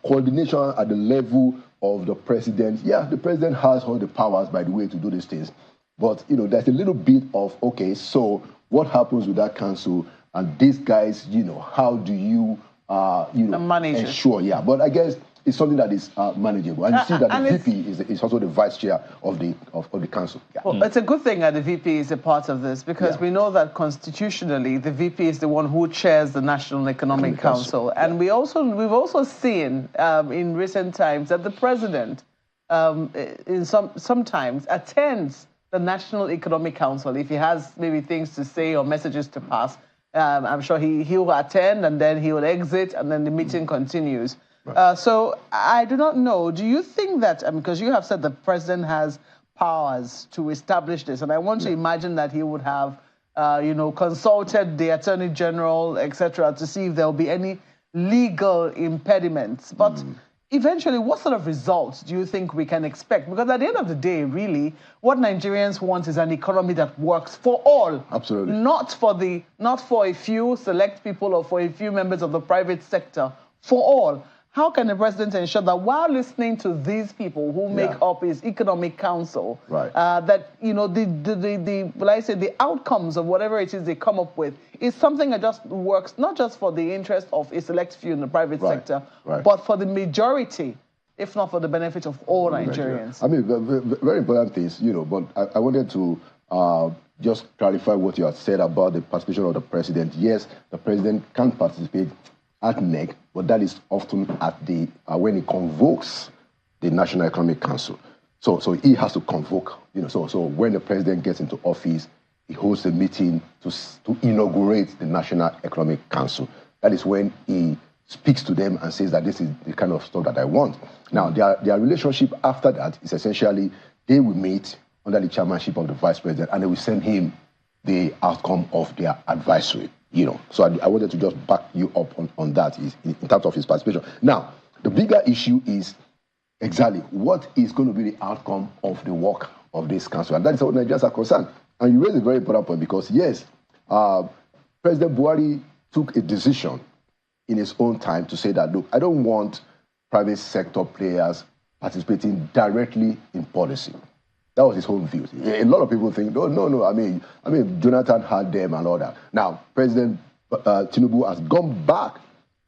coordination at the level of the president, the president has all the powers, by the way, to do these things. But there's a little bit of so what happens with that council and these guys? How do you manage ensure? Yeah, but I guess it's something that is manageable. And you see that the VP is also the vice chair of the council. Well, it's a good thing that the VP is a part of this, because we know that constitutionally the VP is the one who chairs the National Economic Council. And we've also seen in recent times that the president sometimes attends the National Economic Council if he has maybe things to say or messages to pass. I'm sure he will attend, and then he will exit, and then the meeting continues. So I do not know. Do you think that, because you have said the president has powers to establish this, and I want to imagine that he would have, consulted the Attorney General, etc., to see if there will be any legal impediments. But eventually, what sort of results do you think we can expect? Because at the end of the day, really, what Nigerians want is an economy that works for all. Absolutely. Not for a few select people or for a few members of the private sector, for all. How can the president ensure that while listening to these people who make up his economic council, that the outcomes of whatever it is they come up with is something that just works not just for the interest of a select few in the private sector, but for the majority, if not for the benefit of all Nigerians? I mean, very important things, but I wanted to just clarify what you had said about the participation of the president. Yes, the president can participate at NEC, but that is often at when he convokes the National Economic Council. So he has to convoke, so when the president gets into office, he holds a meeting to inaugurate the National Economic Council. That is when he speaks to them and says that this is the kind of stuff that I want. Now, their relationship after that is essentially they will meet under the chairmanship of the vice president, and they will send him the outcome of their advisory. So I wanted to just back you up on that in terms of his participation. Now, the bigger issue is exactly what is going to be the outcome of the work of this council. And that is what Nigerians are concerned. And you raise a very important point because, yes, President Buhari took a decision in his own time to say that, look, I don't want private sector players participating directly in policy. That was his own view. A lot of people think, no. I mean, Jonathan had them and all that. Now, President Tinubu has gone back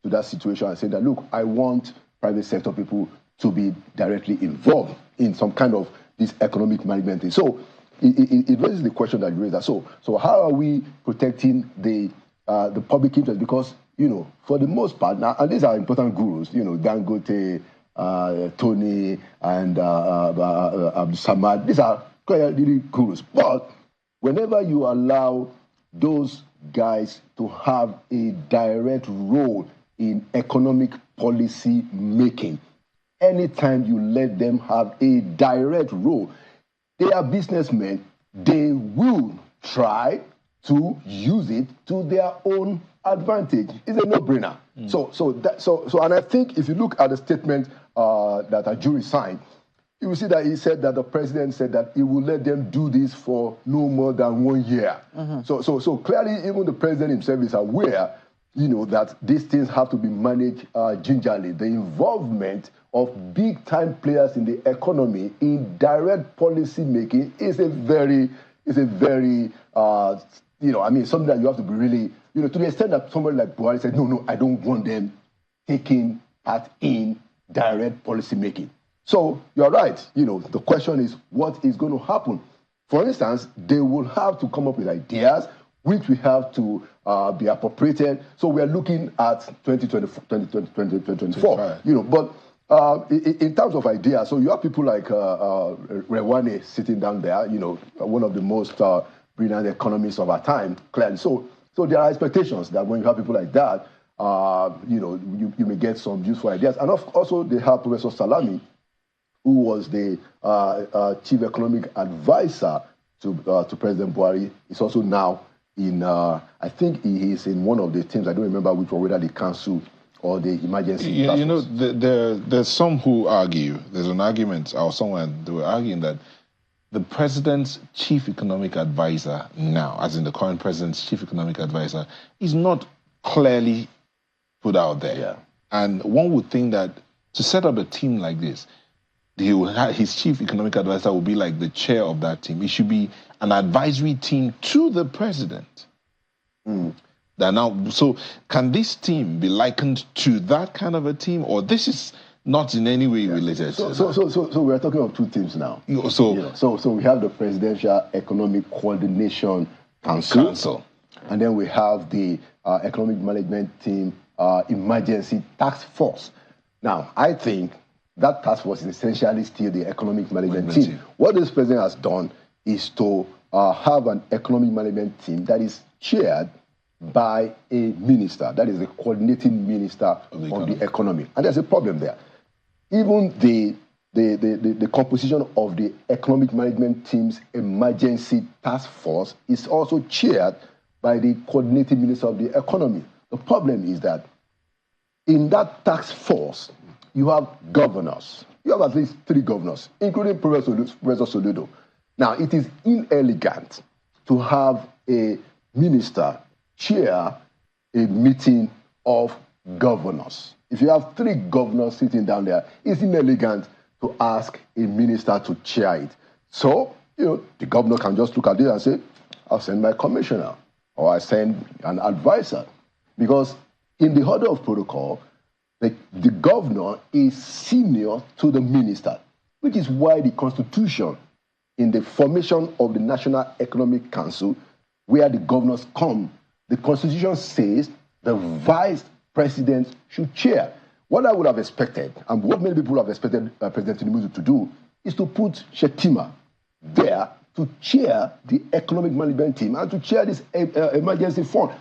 to that situation and said that, look, I want private sector people to be directly involved in some kind of this economic management thing. So it raises the question that you raised. That. So how are we protecting the public interest? Because, for the most part, now, and these are important gurus, Dangote, Tony, and Samad, these are really gurus. But whenever you allow those guys to have a direct role in economic policy making, anytime you let them have a direct role, they are businessmen, they will try to use it to their own advantage. It's a no-brainer. And I think if you look at the statement that a jury signed, you will see that he said that the president said that he will let them do this for no more than 1 year. So clearly, even the president himself is aware, that these things have to be managed gingerly. The involvement of big-time players in the economy in direct policy making is a very, something that you have to be really, to the extent that somebody like Buhari said, no, I don't want them taking part in direct policy making. So you're right. The question is, what is going to happen? For instance, they will have to come up with ideas which we have to be appropriated. So we are looking at 2024. But in terms of ideas, so you have people like Rewane sitting down there, one of the most brilliant economists of our time, clearly. So there are expectations that when you have people like that, you may get some useful ideas. And also they have Professor Salami, who was the chief economic advisor to President Buhari. He's also now in, I think he is in one of the teams, I don't remember which one, whether the council or the emergency. There's some who argue, there's an argument, or someone, they were arguing that the president's chief economic advisor now, as in the current president's chief economic advisor, is not clearly put out there. Yeah. And one would think that to set up a team like this, his chief economic advisor will be like the chair of that team. It should be an advisory team to the president. So can this team be likened to that kind of a team, or this is not in any way related? So we're talking of two teams now. So we have the Presidential Economic Coordination Council. And then we have the Economic Management Team Emergency Task Force. Now, I think that task force is essentially still the Economic Management Team. What this president has done is to have an Economic Management Team that is chaired by a minister, that is the coordinating minister of the economy. And there's a problem there. Even the composition of the Economic Management Team's Emergency Task Force is also chaired by the coordinating minister of the economy. The problem is that in that task force, you have governors. You have at least 3 governors, including Professor Soludo. Now, it is inelegant to have a minister chair a meeting of governors. If you have 3 governors sitting down there, it's inelegant to ask a minister to chair it. So, the governor can just look at it and say, I'll send my commissioner, or I send an advisor. Because in the order of protocol, the governor is senior to the minister, which is why the Constitution, in the formation of the National Economic Council, where the governors come, the Constitution says the vice president should chair. What I would have expected, and what many people have expected President Tinubu to do, is to put Shetima there to chair the Economic Management Team and to chair this emergency fund,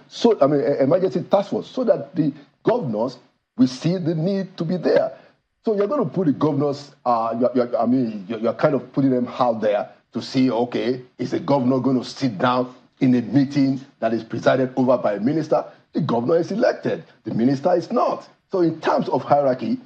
emergency task force, so that the governors will see the need to be there. So you're going to put the governors, you're kind of putting them out there to see, okay, is the governor going to sit down in a meeting that is presided over by a minister, the governor is elected. The minister is not. So in terms of hierarchy,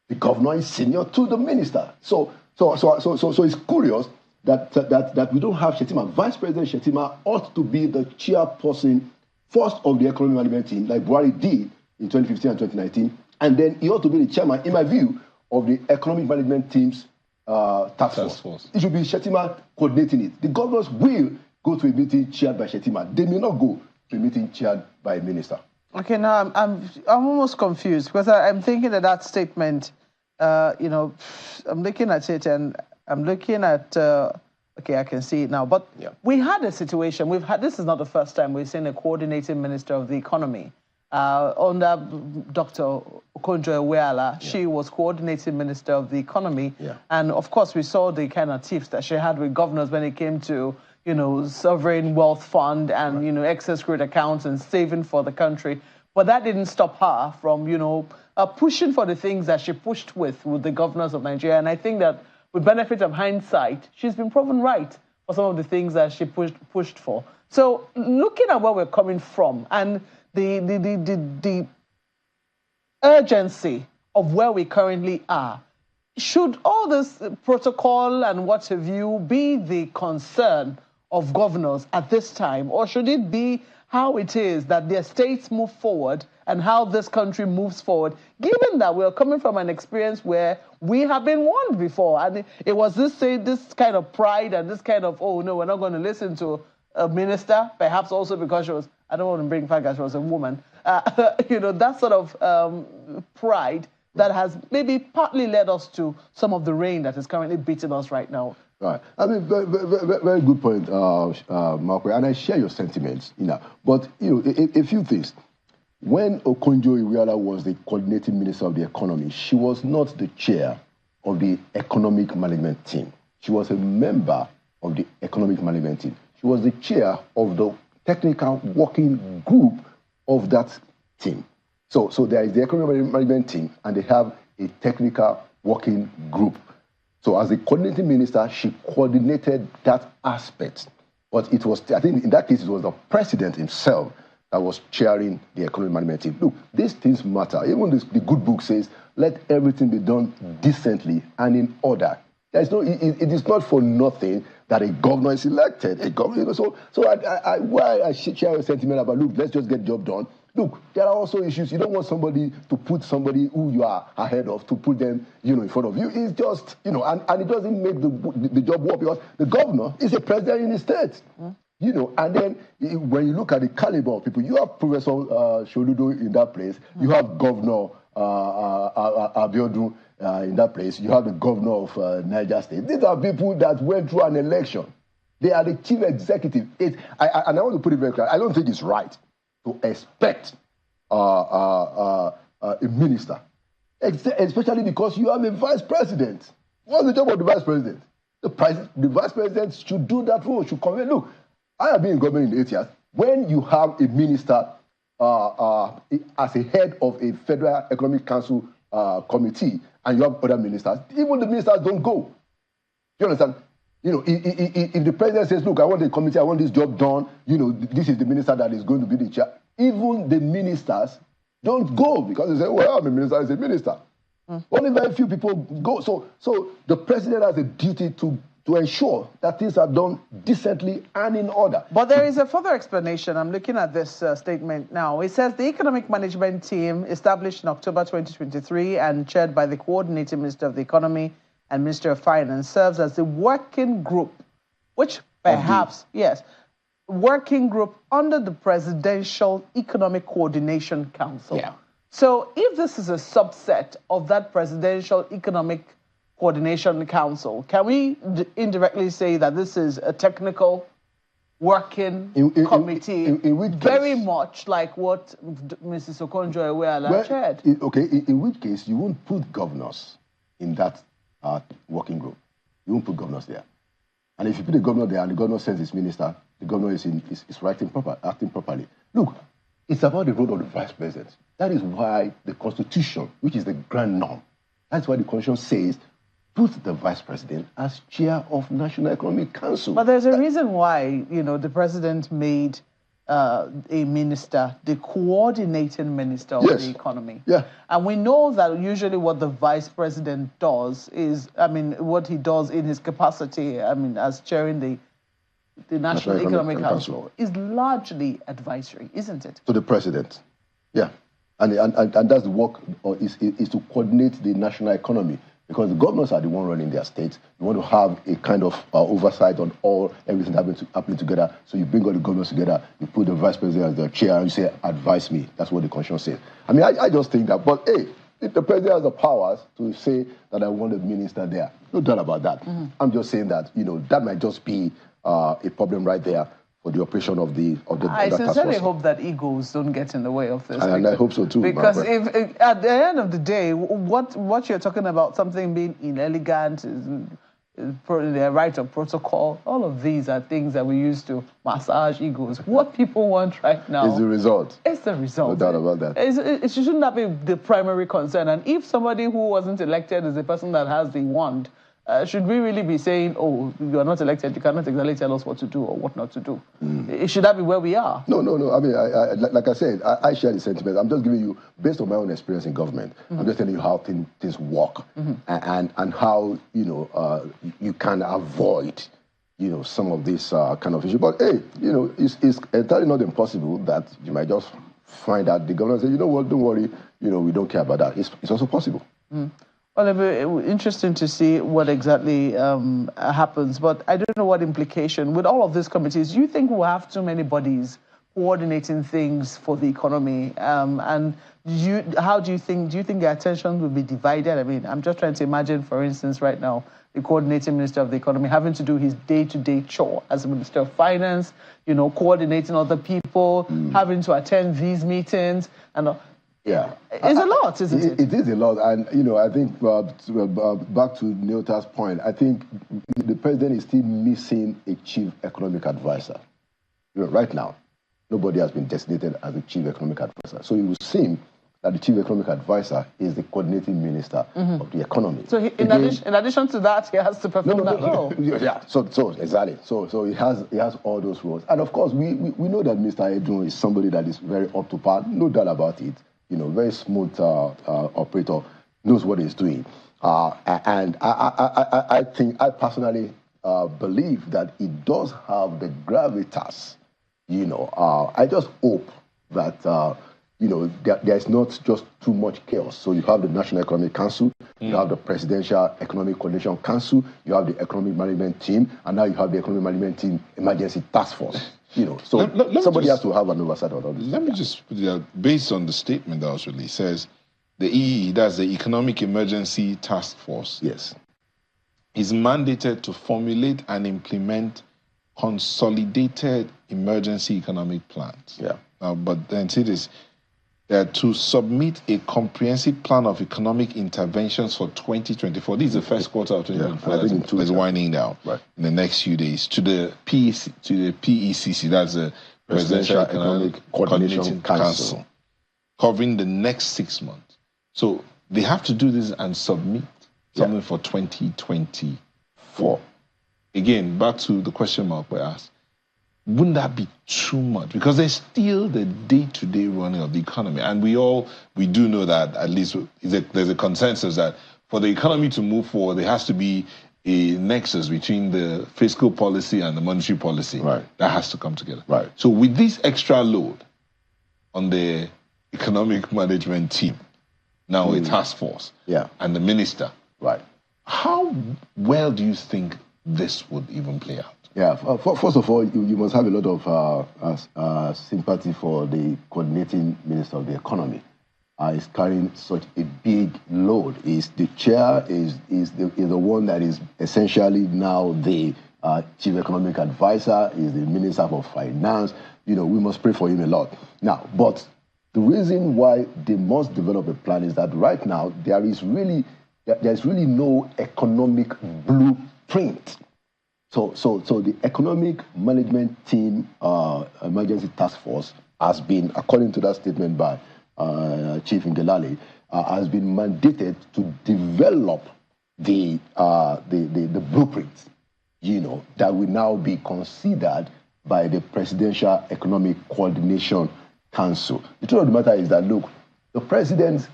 the governor is senior to the minister. So it's curious that we don't have Shettima. Vice President Shettima ought to be the chairperson first of the economic management team, like Buhari did in 2015 and 2019, and then he ought to be the chairman, in my view, of the economic management team's task force. It should be Shettima coordinating it. The governors will go to a meeting chaired by Shettima. They may not go to a meeting chaired by a minister. Okay, now I'm almost confused because I'm thinking that statement, you know, I'm looking at it and I'm looking at, okay, I can see it now. But we had a situation, this is not the first time we've seen a coordinating minister of the economy. Under Dr. Okonjo-Iweala, she was coordinating minister of the economy. And of course, we saw the kind of tips that she had with governors when it came to, you know, sovereign wealth fund and, you know, excess credit accounts and saving for the country. But that didn't stop her from, you know, pushing for the things that she pushed with the governors of Nigeria. And I think that with benefit of hindsight, she's been proven right for some of the things that she pushed for. So looking at where we're coming from and the urgency of where we currently are, should all this protocol and what have you be the concern of governors at this time, or should it be how it is that their states move forward and how this country moves forward, given that we're coming from an experience where we have been warned before, and it was this kind of pride and this kind of, oh no, we're not going to listen to a minister, perhaps also because she was, I don't want to bring fact that she was a woman, you know, that sort of pride that has maybe partly led us to some of the rain that is currently beating us right now. Right. I mean, very good point, Marco, and I share your sentiments, you know. But, you know, a few things. When Okonjo-Iweala was the coordinating minister of the economy, she was not the chair of the economic management team. She was a member of the economic management team. She was the chair of the technical working group of that team. So there is the economic management team, and they have a technical working group. So as the coordinating minister, she coordinated that aspect. But it was, I think in that case, it was the president himself that was chairing the economic management team. Look, these things matter. Even the good book says, let everything be done decently and in order. There is no, it is not for nothing that a governor is elected. A governor, you know, why I share a sentiment about, look, let's just get the job done. Look, there are also issues. You don't want somebody to put somebody who you are ahead of, to put them, you know, in front of you. It's just, you know, and it doesn't make the job work because the governor is a president in the state. You know, and then when you look at the caliber of people, you have Professor Sholudo in that place. You have Governor Abiodun in that place. You have the governor of Niger State. These are people that went through an election. They are the chief executive. And I want to put it very clear. I don't think it's right to expect a minister, especially because you have a vice president. What's the job of the vice president? The vice president should do that role, should convey. Look, I have been in government in 8 years. When you have a minister as a head of a Federal Economic Council committee and you have other ministers, even the ministers don't go. You understand? You know, if the president says, look, I want a committee, I want this job done, you know, this is the minister that is going to be the chair, even the ministers don't go because they say, well, I'm a minister, I'm a minister. Only very few people go. So the president has a duty to ensure that things are done decently and in order. But there is a further explanation. I'm looking at this statement now. It says the economic management team established in October 2023 and chaired by the coordinating minister of the economy and Minister of Finance serves as the working group, which perhaps, yes, working group under the Presidential Economic Coordination Council. Yeah. So if this is a subset of that Presidential Economic Coordination Council, can we indirectly say that this is a technical working committee, in which very case, much like what Mrs. Okonjo-Iweala chaired? In which case you won't put governors in that working group. You won't put governors there. And if you put a governor there and the governor sends his minister, the governor is acting properly. Look, it's about the role of the vice president. That is why the Constitution, which is the grand norm, that's why the Constitution says put the vice president as chair of National Economic Council. But there's a reason why, the president made a minister the coordinating minister of the economy. Yeah. And we know that usually what the vice president does is, what he does in his capacity, as chairing the National Economic Council is largely advisory, isn't it? To the president. Yeah. And that's the work, is to coordinate the national economy, because the governors are the one running their states. You want to have a kind of oversight on everything happening together. So you bring all the governors together, you put the vice president as the chair, and you say, advise me. That's what the constitution says. I just think that, but hey, if the president has the powers to say that I want a minister there, no doubt about that. Mm-hmm. I'm just saying that, that might just be a problem right there for the operation of the I sincerely hope that egos don't get in the way of this. And I hope so too. Because if at the end of the day, what you're talking about, something being inelegant, is the right of protocol, all of these are things that we use to massage egos. What people want right now is the result. It's the result. No doubt about that. It shouldn't that be the primary concern. And if somebody who wasn't elected is the person that has the wand, should we really be saying, oh, you are not elected, you cannot exactly tell us what to do or what not to do? Should that be where we are? No. Like I said, I share the sentiment. I'm just giving you, based on my own experience in government, I'm just telling you how things work and how, you can avoid, some of this kind of issue. But, hey, it's entirely not impossible that you might just find out the governor say, you know what, don't worry, we don't care about that. It's also possible. Well, it'll be interesting to see what exactly happens, but I don't know what implication. With all of these committees, do you think we'll have too many bodies coordinating things for the economy? And do you think the attention will be divided? I'm just trying to imagine, for instance, right now, the coordinating minister of the economy having to do his day-to-day chore as a minister of finance, coordinating other people, having to attend these meetings, and yeah, it's a lot, isn't it? It is a lot, and I think back to Neota's point, I think the president is still missing a chief economic advisor. Right now, nobody has been designated as a chief economic advisor, so it would seem that the chief economic advisor is the coordinating minister of the economy. So in addition to that, he has to perform that role. Yeah, so exactly. So he has all those roles, and of course we know that Mr. Akeredolu is somebody that is very up to par, no doubt about it. Very smooth operator, knows what he's doing. And I personally believe that he does have the gravitas. I just hope that, there's not just too much chaos. So you have the National Economic Council, you have the Presidential Economic Coordination Council, you have the Economic Management Team, and now you have the Economic Management Team Emergency Task Force. So somebody has to have an oversight on all this. Let me just put it out, based on the statement that was released, says the EE, that's the Economic Emergency Task Force, yes, is mandated to formulate and implement consolidated emergency economic plans. Yeah. But then see this, to submit a comprehensive plan of economic interventions for 2024. This is the first quarter of 2024. It's winding down in the next few days to the PECC, that's the Presidential Economic Coordination Council, covering the next 6 months. So they have to do this and submit something for 2024. Again, back to the question Mark asked. Wouldn't that be too much? Because there's still the day-to-day running of the economy. And we do know that at least there's a consensus that for the economy to move forward, there has to be a nexus between the fiscal policy and the monetary policy. Right. That has to come together. Right. So with this extra load on the economic management team, now a task force, and the minister, right? How well do you think this would even play out? Yeah, first of all, you must have a lot of sympathy for the coordinating minister of the economy. Is carrying such a big load. Is the chair is the one that is essentially now the chief economic advisor, is the minister for finance. We must pray for him a lot. Now, but the reason why they must develop a plan is that right now there's really no economic blueprint. So the economic management team emergency task force has been, according to that statement by Chief Ngelale, has been mandated to develop the blueprint, that will now be considered by the Presidential Economic Coordination Council. The truth of the matter is that, look, the president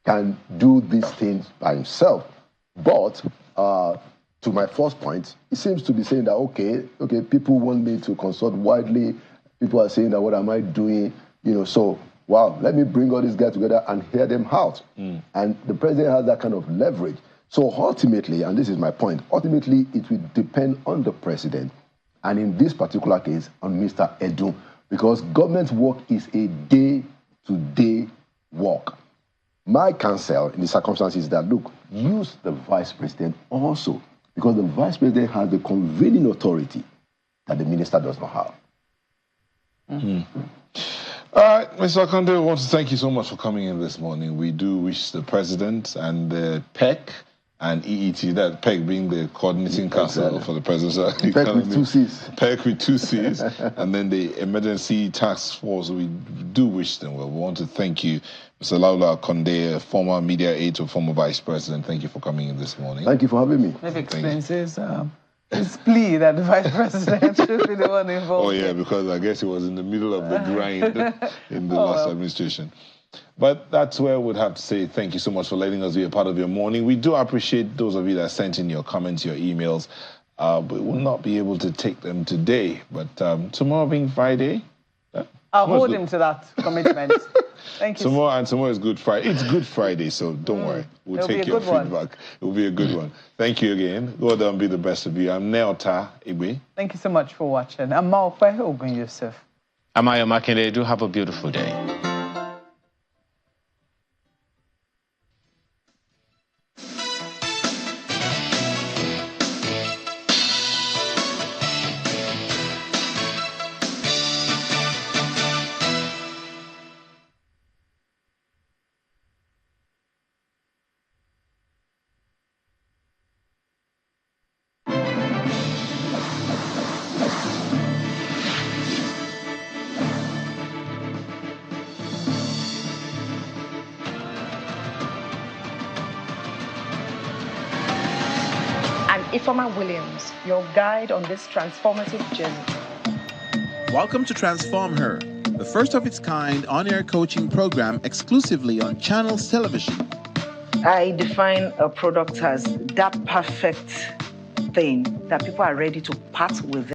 can do these things by himself, but to my first point, he seems to be saying that, okay, people want me to consult widely. People are saying that, what am I doing? So, wow, let me bring all these guys together and hear them out. And the president has that kind of leverage. So ultimately, and this is my point, ultimately it will depend on the president, and in this particular case, on Mr. Edu, because government work is a day-to-day work. My counsel in the circumstances is that, look, use the vice president also, because the vice president has the convening authority that the minister does not have. All right, Mr. Akonde, I want to thank you so much for coming in this morning. We do wish the president and the PEC and EET, that PEC being the coordinating council for the presidency. PEC with 2 C's. PEC with 2 C's. And then the emergency task force, we do wish them well. We want to thank you, Mr. Laula Akonde, former media aide to former vice president. Thank you for coming in this morning. Thank you for having me. Maybe explains his plea that the vice president should be the one involved. Oh, yeah, because I guess he was in the middle of the grind in the last administration. But that's where we'd have to say thank you so much for letting us be a part of your morning. We do appreciate those of you that sent in your comments, your emails. But we will not be able to take them today. But tomorrow being Friday... I'll hold him to that commitment. Thank you. Tomorrow is Good Friday. It's Good Friday, so don't worry. We'll take your feedback. It will be a good one. Thank you again. Go there and be the best of you. I'm Neota Igwe. Thank you so much for watching. I'm Maokwe Ogun Yusuf. I'm Ayo Makinde. Do have a beautiful day. Ifeoma Williams, your guide on this transformative journey. Welcome to Transform Her, the first of its kind on-air coaching program exclusively on Channels Television. I define a product as that perfect thing that people are ready to part with.